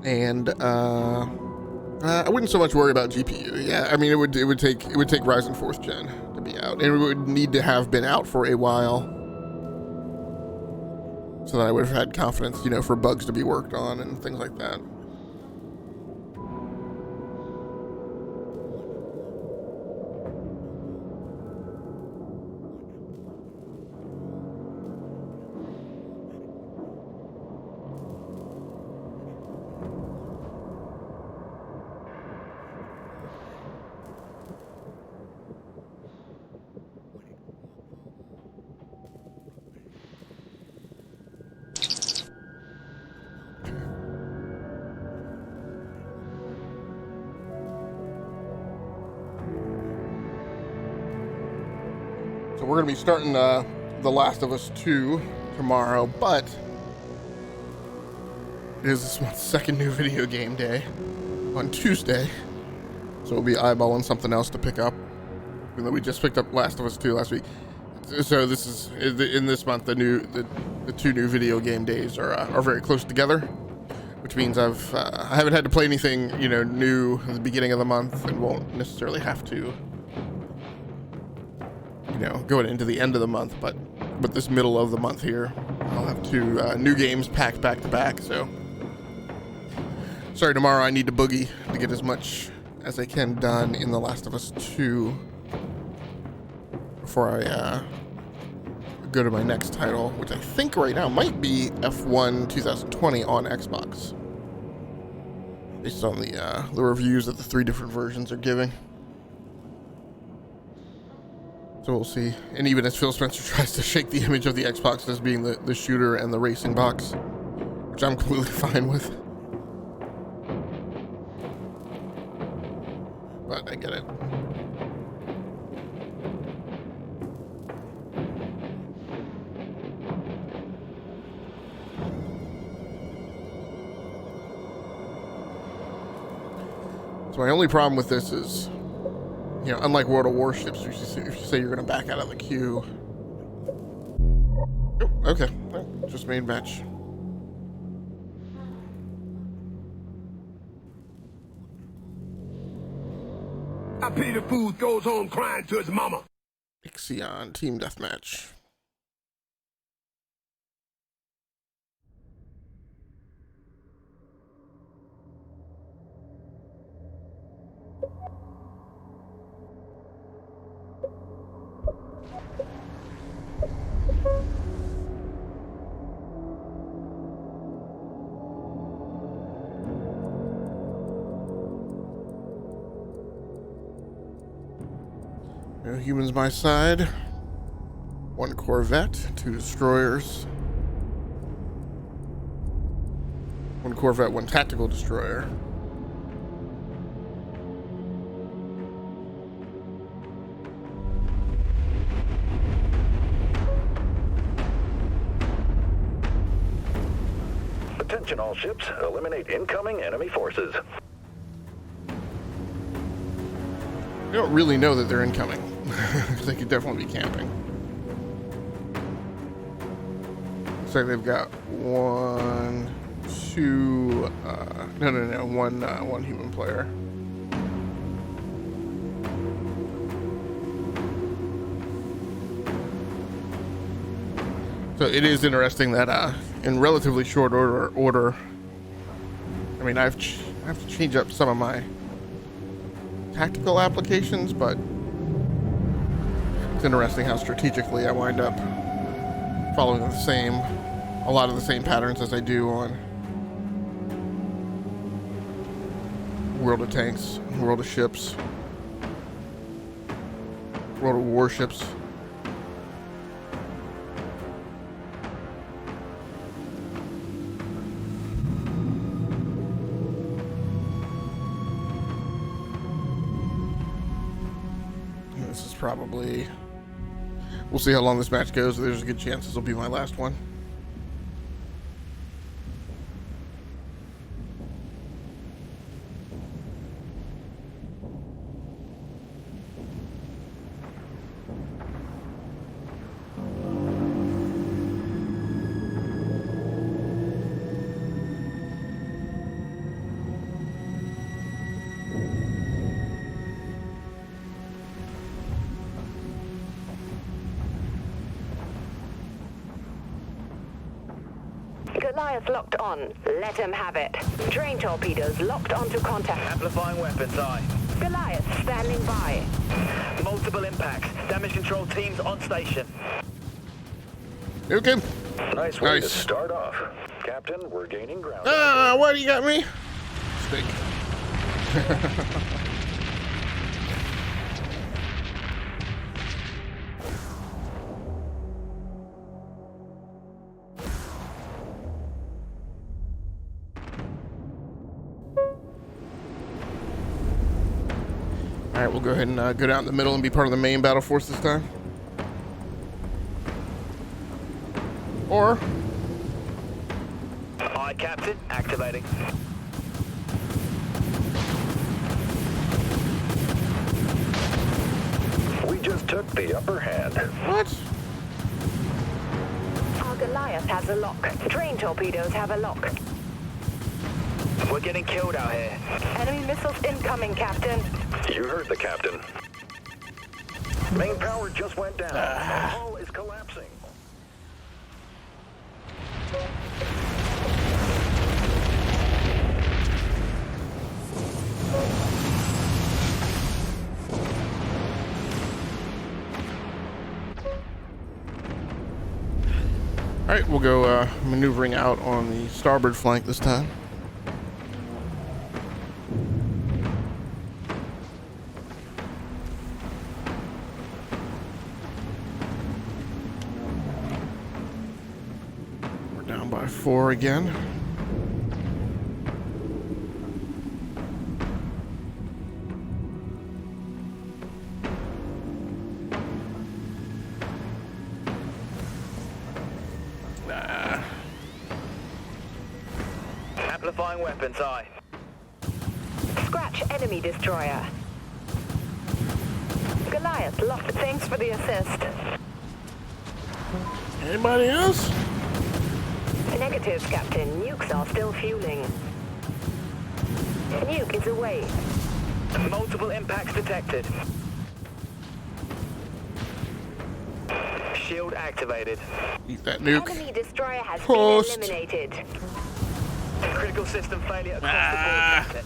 And I wouldn't so much worry about GPU. Yeah, I mean, it would take Ryzen 4th gen to be out, and it would need to have been out for a while, so that I would have had confidence, you know, for bugs to be worked on and things like that. So we're going to be starting The Last of Us 2 tomorrow, but it is this month's second new video game day on Tuesday. So we'll be eyeballing something else to pick up, even though we just picked up Last of Us 2 last week. So this is, in this month, the two new video game days are very close together, which means I haven't had to play anything, you know, new at the beginning of the month, and won't necessarily have to, you know, going into the end of the month, but this middle of the month here, I'll have two new games packed back to back. So sorry, tomorrow I need to boogie to get as much as I can done in The Last of Us 2 before I go to my next title, which I think right now might be F1 2020 on Xbox, based on the reviews that the 3 different versions are giving. So we'll see. And even as Phil Spencer tries to shake the image of the Xbox as being the shooter and the racing box, which I'm completely fine with. But I get it. So my only problem with this is, you know, unlike World of Warships, if you say you're going to back out of the queue. Oh, okay. Well, just main match. I pity the fool goes home crying to his mama. Ixion Team Deathmatch. No humans my side. 1 Corvette, 2 destroyers. 1 Corvette, 1 tactical destroyer. Attention all ships, eliminate incoming enemy forces. They don't really know that they're incoming. They could definitely be camping. Looks like they've got one human player. So it is interesting that in relatively short order, I mean, I have to change up some of my tactical applications, but it's interesting how strategically I wind up following a lot of the same patterns as I do on World of Tanks, World of Ships, World of Warships. This is probably... We'll see how long this match goes. There's a good chance this will be my last one. Goliath locked on. Let him have it. Drain torpedoes locked onto contact. Amplifying weapons, aye. Goliath standing by. Multiple impacts. Damage control teams on station. Okay. Nice way to Nice. start off. Captain, we're gaining ground. What do you got me? Steak. All right, we'll go ahead and go down the middle and be part of the main battle force this time. Or... Aye, Captain. Activating. We just took the upper hand. What? Our Goliath has a lock. Drain torpedoes have a lock. We're getting killed out here. Enemy missiles incoming, Captain. You heard the captain. Main power just went down. Our hull is collapsing. All right, we'll go maneuvering out on the starboard flank this time. We're down by 4 again. Amplifying weapons, aye. Scratch enemy destroyer. Goliath locked. Thanks for the assist. Anybody else? Negative, Captain. Nukes are still fueling. Nuke is away. Multiple impacts detected. Shield activated. Eat that nuke. Enemy destroyer has Post. been eliminated. Critical system failure across the board, Captain.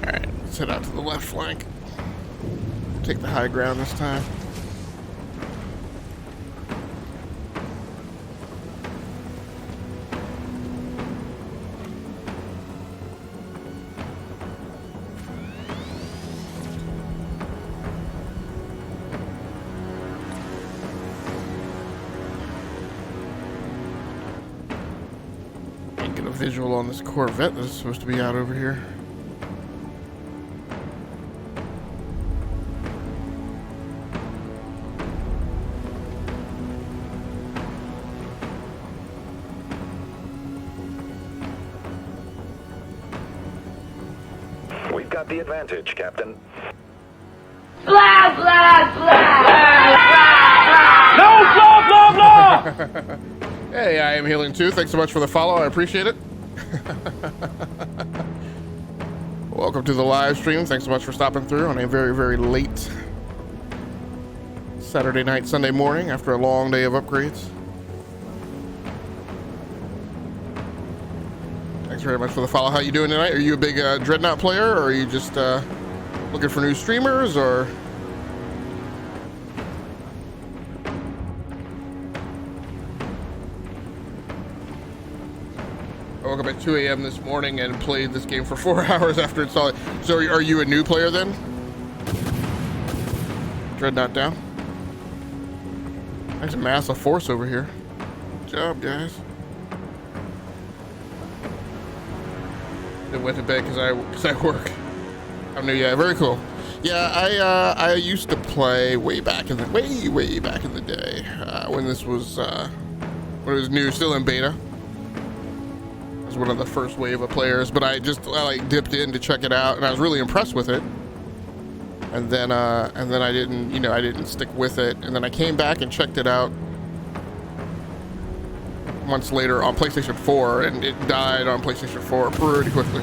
Alright, let's head out to the left flank. Take the high ground this time. Get a visual on this Corvette that's supposed to be out over here. got the advantage, Captain. Blah, blah, blah. No, blah, blah, blah! Hey, I am Healing too. Thanks so much for the follow. I appreciate it. Welcome to the live stream. Thanks so much for stopping through on a very, very late Saturday night, Sunday morning after a long day of upgrades. Thanks very much for the follow. How you doing tonight? Are you a big Dreadnought player, or are you just looking for new streamers, or? I woke up at 2 a.m. this morning and played this game for 4 hours after installing. So are you a new player then? Dreadnought down. Nice massive force over here. Good job, guys. I went to bed because I work. I'm new. Yeah, very cool. Yeah, I used to play way back in the way back in the day when this was when it was new, still in beta. I was one of the first wave of players, but I like dipped in to check it out, and I was really impressed with it. And then I didn't stick with it, and then I came back and checked it out months later on PlayStation 4, and it died on PlayStation 4 pretty quickly.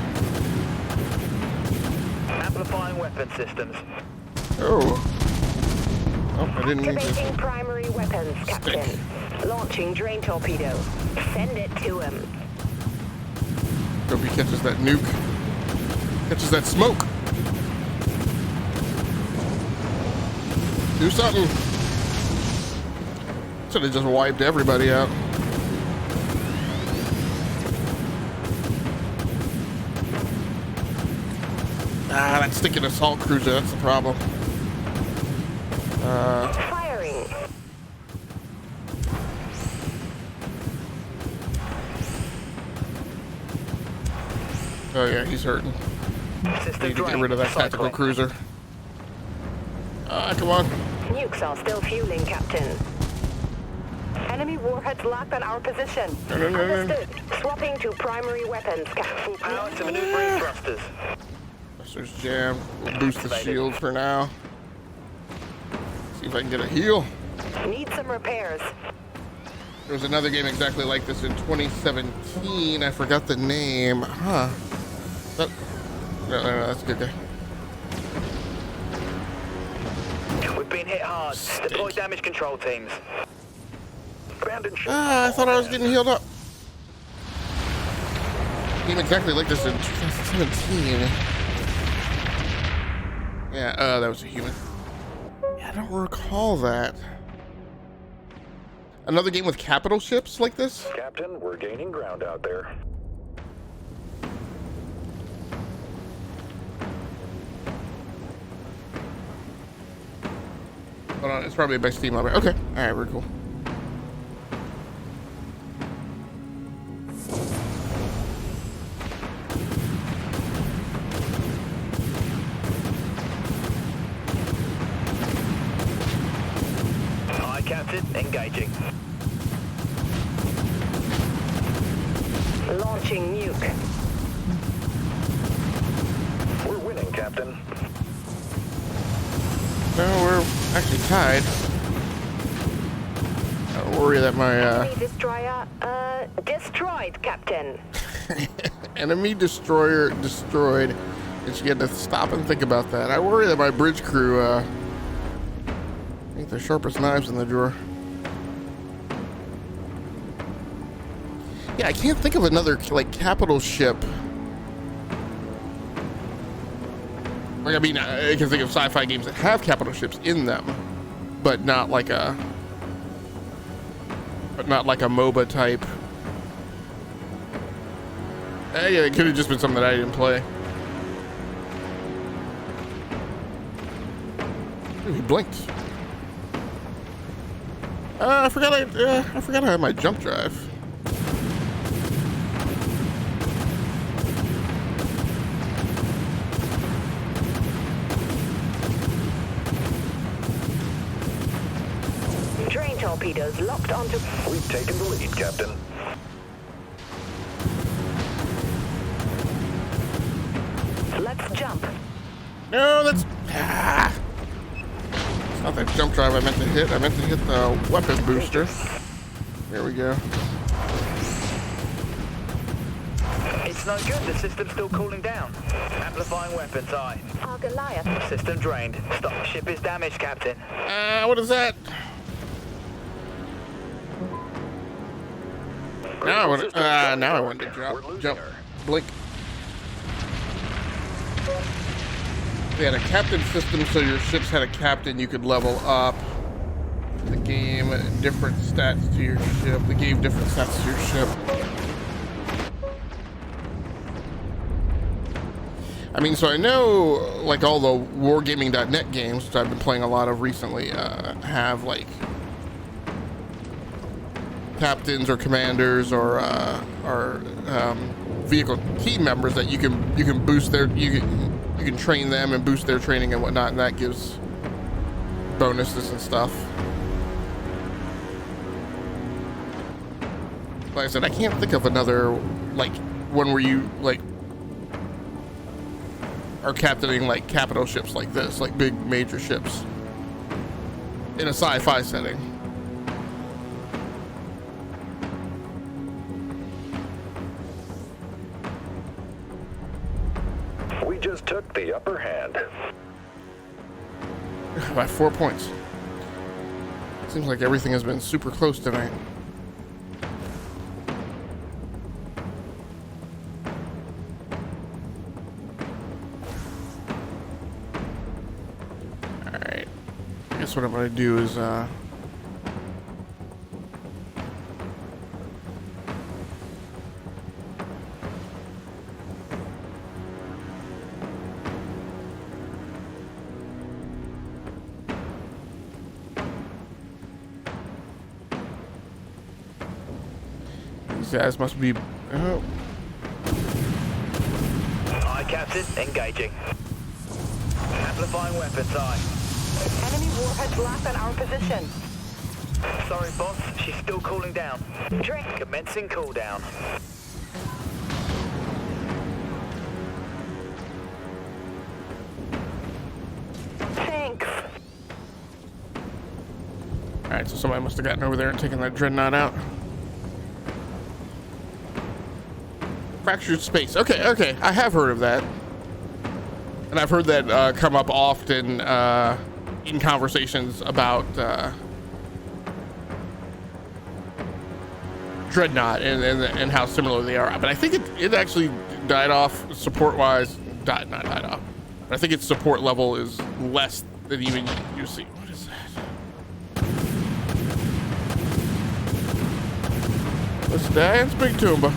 Amplifying weapon systems. Oh, I didn't mean Activating to. primary weapons, Captain. Launching drain torpedo. Send it to him. Hope he catches that nuke. Catches that smoke. Do something. Should have just wiped everybody out. Ah, that stinking assault cruiser, that's the problem. Firing. Oh yeah, he's hurting. System Need to get drain. rid of that tactical Cycling. cruiser. Ah, come on. Nukes are still fueling, Captain. Enemy warheads locked on our position. No. Understood. Swapping to primary weapons, Full Captain. power to maneuvering thrusters. Thrusters jam. We'll boost the shield for now. See if I can get a heal. Need some repairs. There was another game exactly like this in 2017. I forgot the name. Huh. No, that's a good guy. We've been hit hard. Deploy damage control teams. Abandon ship. Ah, I thought I was getting healed up. Game exactly like this in 2017. Yeah, that was a human. Yeah, I don't recall that. Another game with capital ships like this? Captain, we're gaining ground out there. Hold on, it's probably by Steam library. Okay, alright, we're cool. Aye, Captain. Engaging. Launching nuke. We're winning, Captain. No, we're actually tied. I worry that my Enemy destroyer, destroyed, Captain. enemy destroyer destroyed. And she had to stop and think about that. I worry that my bridge crew ain't the sharpest knives in the drawer. Yeah, I can't think of another like capital ship. Like, I mean, I can think of sci-fi games that have capital ships in them, but not like a MOBA type. Yeah, it could have just been something that I didn't play. Ooh, he blinked. I forgot I had my jump drive. Drain torpedoes locked onto... We've taken the lead, Captain. Let's jump. No, that's... It's not that jump drive I meant to hit. I meant to hit the weapon booster. There we go. It's no good. The system's still cooling down. Amplifying weapons, aye. Our Goliath. System drained. Stock ship is damaged, Captain. What is that? Now I want to jump, blink. They had a captain system, so your ships had a captain. You could level up the game, different stats to your ship. They gave different stats to your ship. I mean, so I know, like, all the wargaming.net games, which I've been playing a lot of recently, have, like, captains or commanders or vehicle team members that you can boost their you can train them and boost their training and whatnot, and that gives bonuses and stuff. Like I said, I can't think of another like one where you like are captaining like capital ships like this, like big major ships in a sci-fi setting. We just took the upper hand. By 4 points. Seems like everything has been super close tonight. Alright. I guess what I'm gonna do is these guys must be Aye, Captain. Engaging. Amplifying weapons, aye. Enemy warheads locked on our position. Sorry, boss. She's still cooling down. Drink. Commencing cooldown. Thanks. Alright, so somebody must have gotten over there and taken that Dreadnought out. Fractured space. Okay. I have heard of that. And I've heard that come up often in conversations about Dreadnought and how similar they are. But I think it actually died off support-wise. Not died off. But I think its support level is less than even you see. What is that? Let's dance, Big Toomba.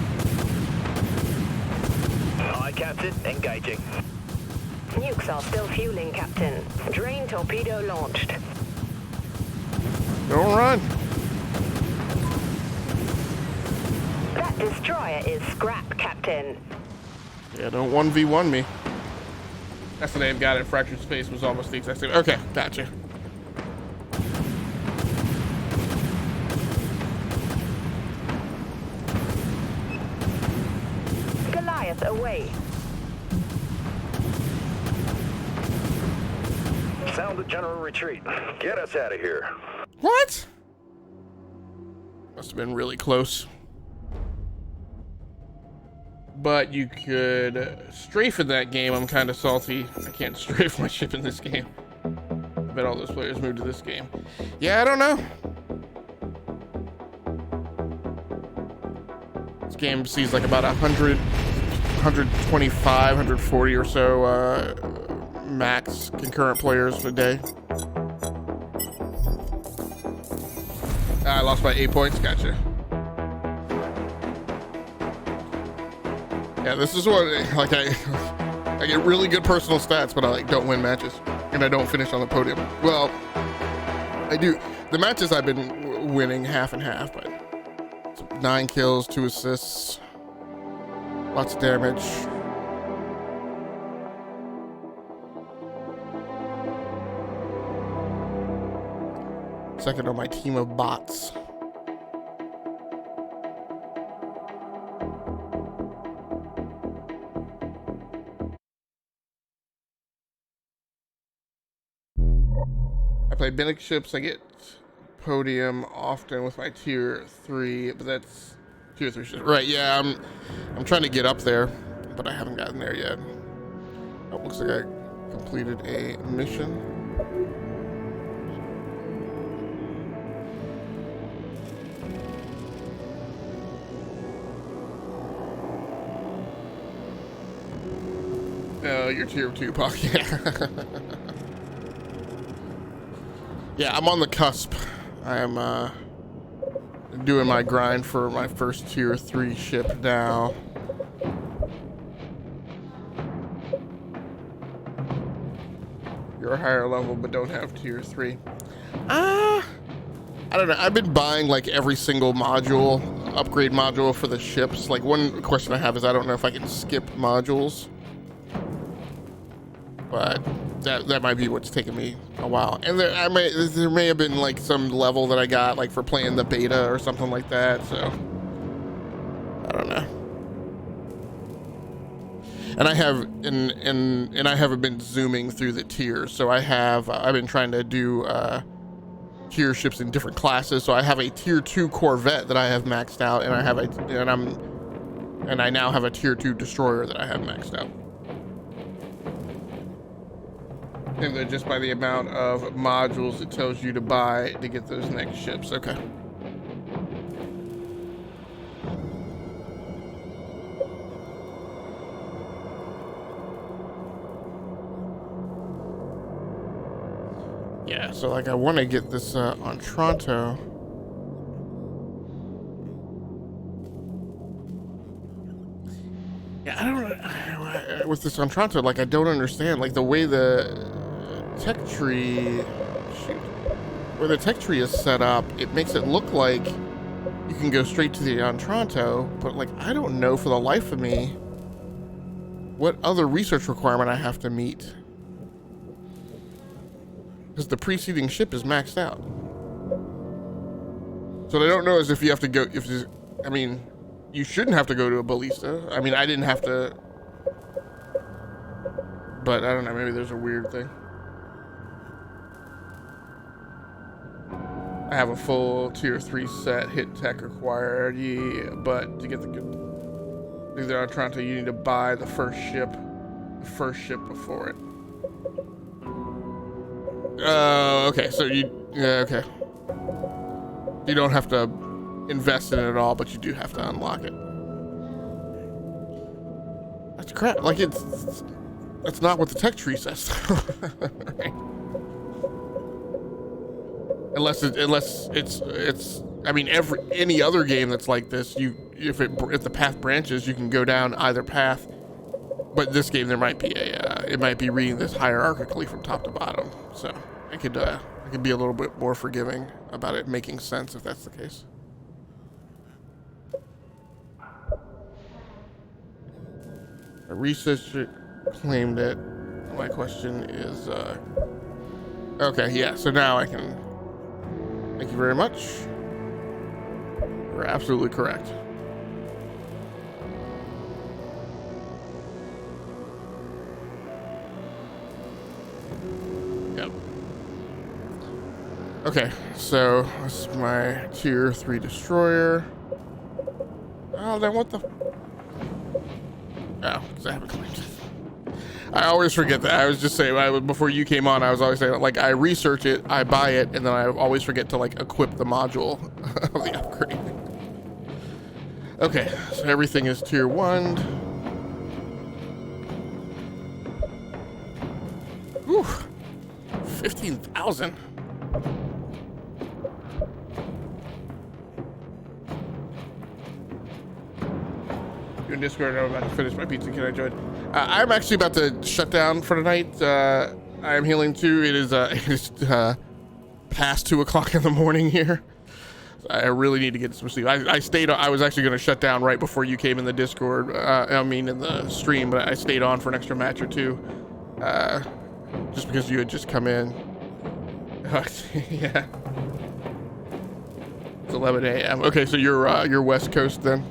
Aye, Captain. Engaging. Nukes are still fueling, Captain. Drain torpedo launched. Don't run. That destroyer is scrap, Captain. Yeah, don't 1v1 me. That's the name got it. Fractured space was almost the exact same. Okay, gotcha. Goliath away. Sound the general retreat. Get us out of here. What? Must have been really close. But you could strafe in that game. I'm kind of salty. I can't strafe my ship in this game. I bet all those players moved to this game. Yeah, I don't know. This game sees like about 100, 125, 140 or so max concurrent players a day. I lost by 8 points. Gotcha. Yeah, this is what like I get really good personal stats, but I like don't win matches and I don't finish on the podium. Well, I do. The matches I've been winning half and half, but 9 kills, 2 assists, lots of damage. Second on my team of bots. play Binnick ships, I get podium often with my tier 3, but that's tier 3 ships. Right, yeah, I'm trying to get up there, but I haven't gotten there yet. Oh, looks like I completed a mission. You're tier 2, Puck. Yeah. Yeah, I'm on the cusp. I am doing my grind for my first tier 3 ship now. You're a higher level but don't have tier 3. I don't know. I've been buying like every single module, upgrade module for the ships. Like, one question I have is I don't know if I can skip modules. But that might be what's taking me a while. And there may have been like some level that I got like for playing the beta or something like that. So I don't know. And I have and I haven't been zooming through the tiers. So I've been trying to do tier ships in different classes. So I have a tier 2 Corvette that I have maxed out, and I now have a tier 2 destroyer that I have maxed out. And then just by the amount of modules it tells you to buy to get those next ships. Okay. Yeah, so like I want to get this on Toronto. Yeah, I don't with this on Toronto, like I don't understand like the way the tech tree where the tech tree is set up. It makes it look like you can go straight to the Toronto, but like I don't know for the life of me what other research requirement I have to meet, because the preceding ship is maxed out. So what I don't know is if you have to go, I mean, you shouldn't have to go to a ballista. I mean, I didn't have to, but I don't know, maybe there's a weird thing. I have a full tier 3 set, hit tech required, yeah, but to get the good, either on Toronto, you need to buy the first ship before it. Okay, so okay. You don't have to invest in it at all, but you do have to unlock it. That's crap, like that's not what the tech tree says. Right. Unless it's I mean any other game that's like this, if the path branches, you can go down either path. But this game there might be it might be reading this hierarchically from top to bottom. So I could be a little bit more forgiving about it making sense if that's the case. A researcher claimed it. My question is okay, yeah, so now I can. Thank you very much. You're absolutely correct. Yep. Okay, so this is my tier 3 destroyer. Oh, then what the? Oh, because I haven't claimed it. I always forget that. I was just saying, before you came on, I was always saying, like, I research it, I buy it, and then I always forget to, like, equip the module of the upgrade. Okay, so everything is tier 1. Whew. 15,000. You're in Discord, I'm about to finish my pizza. Can I join? I'm actually about to shut down for tonight. I am healing too. It is past 2 o'clock in the morning here. I really need to get some sleep. I was actually going to shut down right before you came in the Discord. I mean in the stream, but I stayed on for an extra match or two, just because you had just come in. Yeah. It's 11 a.m. Okay, so you're West Coast then.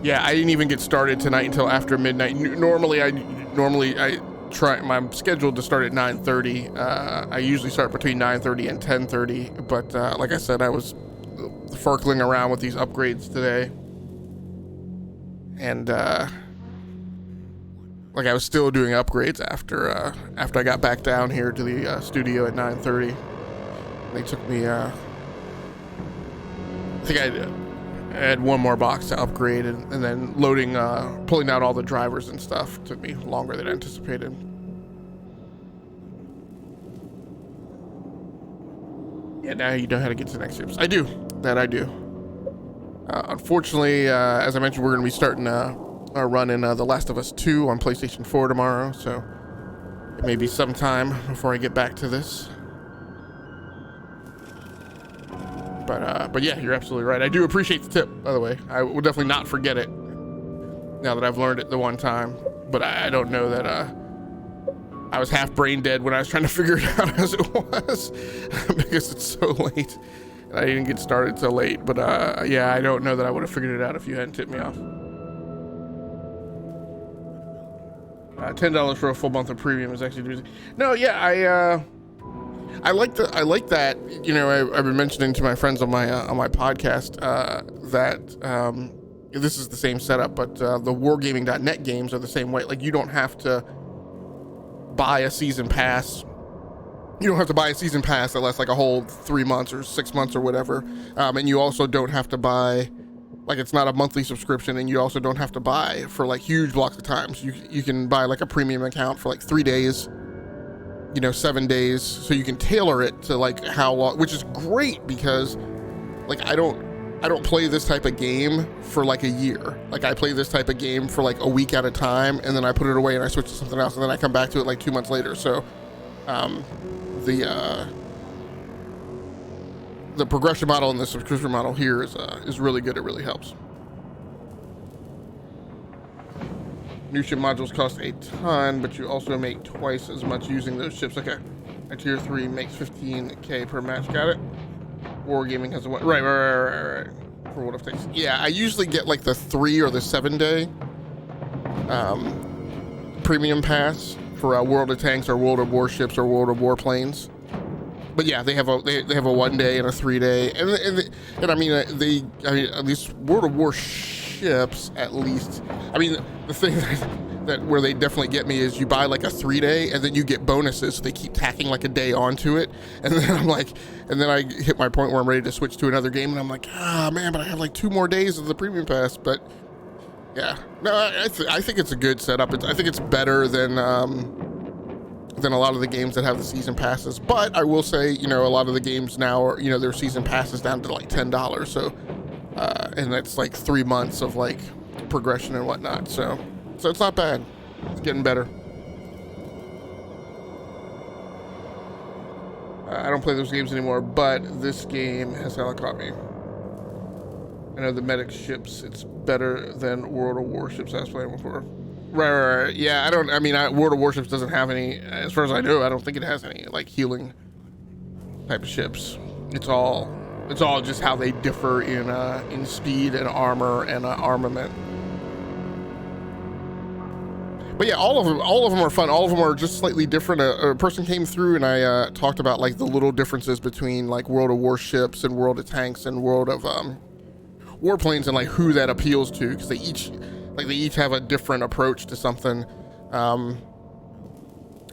Yeah, I didn't even get started tonight until after midnight. Normally I'm scheduled to start at 9:30. I usually start between 9:30 and 10:30, but like I said, I was farkling around with these upgrades today, and like I was still doing upgrades after I got back down here to the studio at 9:30. They took me. I think I had one more box to upgrade, and then pulling out all the drivers and stuff took me longer than anticipated. Yeah, now you know how to get to the next ships. I do. That I do. Unfortunately, as I mentioned, we're going to be starting a run in The Last of Us 2 on PlayStation 4 tomorrow, so it may be some time before I get back to this. But yeah, you're absolutely right. I do appreciate the tip, by the way. I will definitely not forget it now that I've learned it the one time. But I don't know that I was half brain dead when I was trying to figure it out as it was because it's so late. And I didn't get started so late. But yeah, I don't know that I would have figured it out if you hadn't tipped me off. $10 for a full month of premium is actually... No, yeah, I like that. You know, I've been mentioning to my friends on my podcast that this is the same setup, but the wargaming.net games are the same way. Like, you don't have to buy a season pass. You don't have to buy a season pass that lasts like a whole 3 months or 6 months or whatever. And you also don't have to buy, like, it's not a monthly subscription, and you also don't have to buy for like huge blocks of time. So you can buy like a premium account for like 3 days. 7 days, so you can tailor it to like how long, which is great because like I don't play this type of game for like a year. Like, I play this type of game for like a week at a time, and then I put it away and I switch to something else, and then I come back to it like 2 months later. So the progression model and the subscription model here is really good. It really helps. New ship modules cost a ton, but you also make twice as much using those ships. Okay. A tier 3 makes 15k per match. Got it. Wargaming has a one. Right. For what it takes. Yeah, I usually get like the 3 or the 7 day premium pass for World of Tanks or World of Warships or World of Warplanes. But yeah, they have a 1 day and a 3 day, and I mean at least World of Warships at least. I mean, the thing that where they definitely get me is you buy like a 3 day and then you get bonuses, so they keep tacking like a day onto it, and then I hit my point where I'm ready to switch to another game, and I'm like, man, but I have like 2 more days of the premium pass. But yeah, no, I think it's a good setup. I think it's better than a lot of the games that have the season passes. But I will say, a lot of the games now are, their season passes down to like $10. So, and that's like 3 months of like progression and whatnot. So it's not bad. It's getting better. I don't play those games anymore, but this game has hella caught me. I know the medic ships, it's better than World of Warships I was playing before. Right. Yeah, World of Warships doesn't have any, as far as I know, I don't think it has any like healing type of ships. It's all just how they differ in speed and armor and armament. But yeah, all of them are fun. All of them are just slightly different. A person came through and I talked about like the little differences between like World of Warships and World of Tanks and World of Warplanes, and like who that appeals to, because they each have a different approach to something, and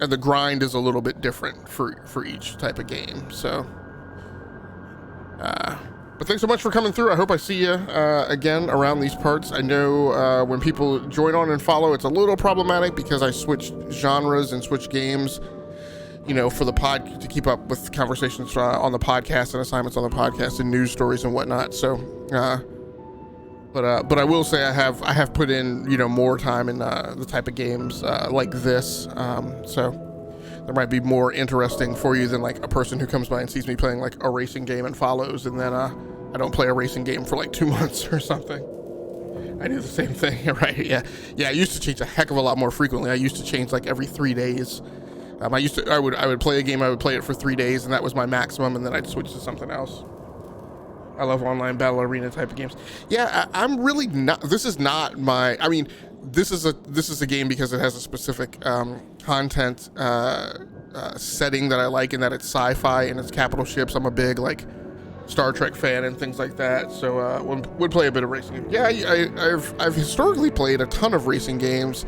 the grind is a little bit different for each type of game. So but thanks so much for coming through. I hope I see you again around these parts. I know when people join on and follow, it's a little problematic because I switched genres and switched games, for the pod, to keep up with conversations on the podcast and assignments on the podcast and news stories and whatnot. So but I will say I have put in more time in the type of games like this, so there might be more interesting for you than like a person who comes by and sees me playing like a racing game and follows, and then I don't play a racing game for like 2 months or something. I do the same thing, right? Yeah. I used to change a heck of a lot more frequently. I used to change like every 3 days. I would play a game, I would play it for 3 days, and that was my maximum, and then I'd switch to something else. I love online battle arena type of games. Yeah, I'm really not. This is not my. I mean, this is a game because it has a specific content setting that I like, in that it's sci-fi and it's capital ships. I'm a big like Star Trek fan and things like that, so would play a bit of racing games. Yeah, I've historically played a ton of racing games.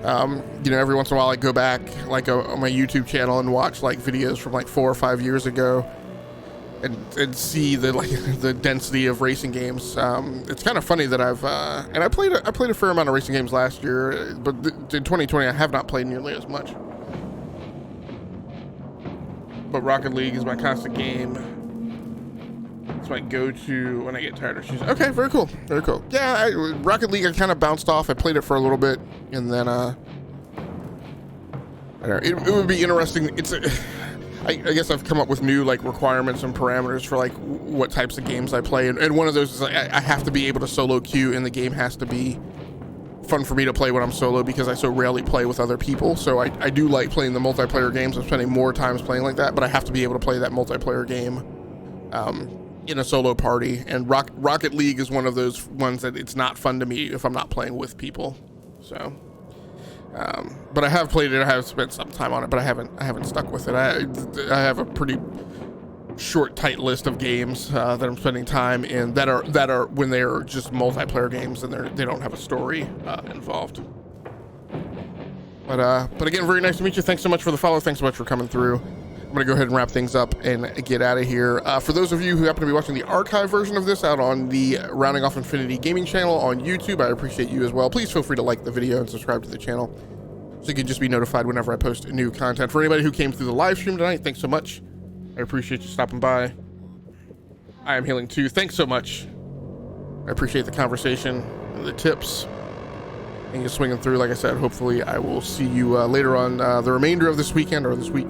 You know, every once in a while I go back like on my YouTube channel and watch like videos from like 4 or 5 years ago, and see the density of racing games. It's kind of funny that I played a fair amount of racing games last year, but in 2020 I have not played nearly as much. But Rocket League is my constant game. It's my go-to when I get tired of choosing. Okay, very cool, very cool. Yeah, Rocket League I kind of bounced off. I played it for a little bit, and then I don't know, it would be interesting. I guess I've come up with new like requirements and parameters for like what types of games I play, and one of those is like I have to be able to solo queue, and the game has to be fun for me to play when I'm solo, because I so rarely play with other people. So I do like playing the multiplayer games. I'm spending more times playing like that, but I have to be able to play that multiplayer game in a solo party, and Rocket League is one of those ones that it's not fun to me if I'm not playing with people. So but I have played it. I have spent some time on it, but I haven't stuck with it. I have a pretty short, tight list of games that I'm spending time in that are when they're just multiplayer games and they don't have a story involved. But again, very nice to meet you. Thanks so much for the follow. Thanks so much for coming through. I'm gonna go ahead and wrap things up and get out of here. For those of you who happen to be watching the archive version of this out on the Rounding Off Infinity gaming channel on YouTube, I appreciate you as well. Please feel free to like the video and subscribe to the channel so you can just be notified whenever I post new content. For anybody who came through the live stream tonight, thanks so much. I appreciate you stopping by. I am Healing 2. Thanks so much. I appreciate the conversation and the tips and you swinging through. Like I said, hopefully I will see you later on the remainder of this weekend or this week.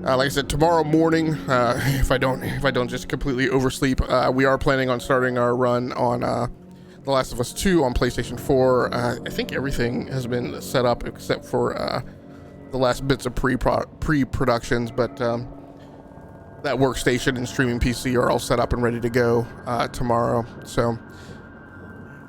Like I said, tomorrow morning, if I don't just completely oversleep, we are planning on starting our run on The Last of Us 2 on PlayStation 4. I think everything has been set up except for the last bits of pre-productions, but that workstation and streaming PC are all set up and ready to go tomorrow. So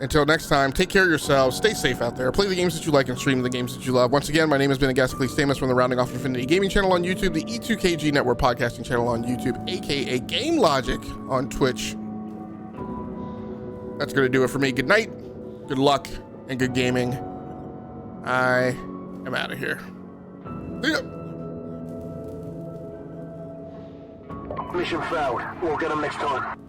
until next time, take care of yourselves, stay safe out there, play the games that you like and stream the games that you love. Once again, my name has been Agasically Stamus from the Rounding Off Infinity gaming channel on YouTube, the E2KG Network podcasting channel on YouTube, aka Game Logic on Twitch. That's going to do it for me. Good night, good luck, and good gaming. I am out of here. See ya. Mission failed. We'll get them next time.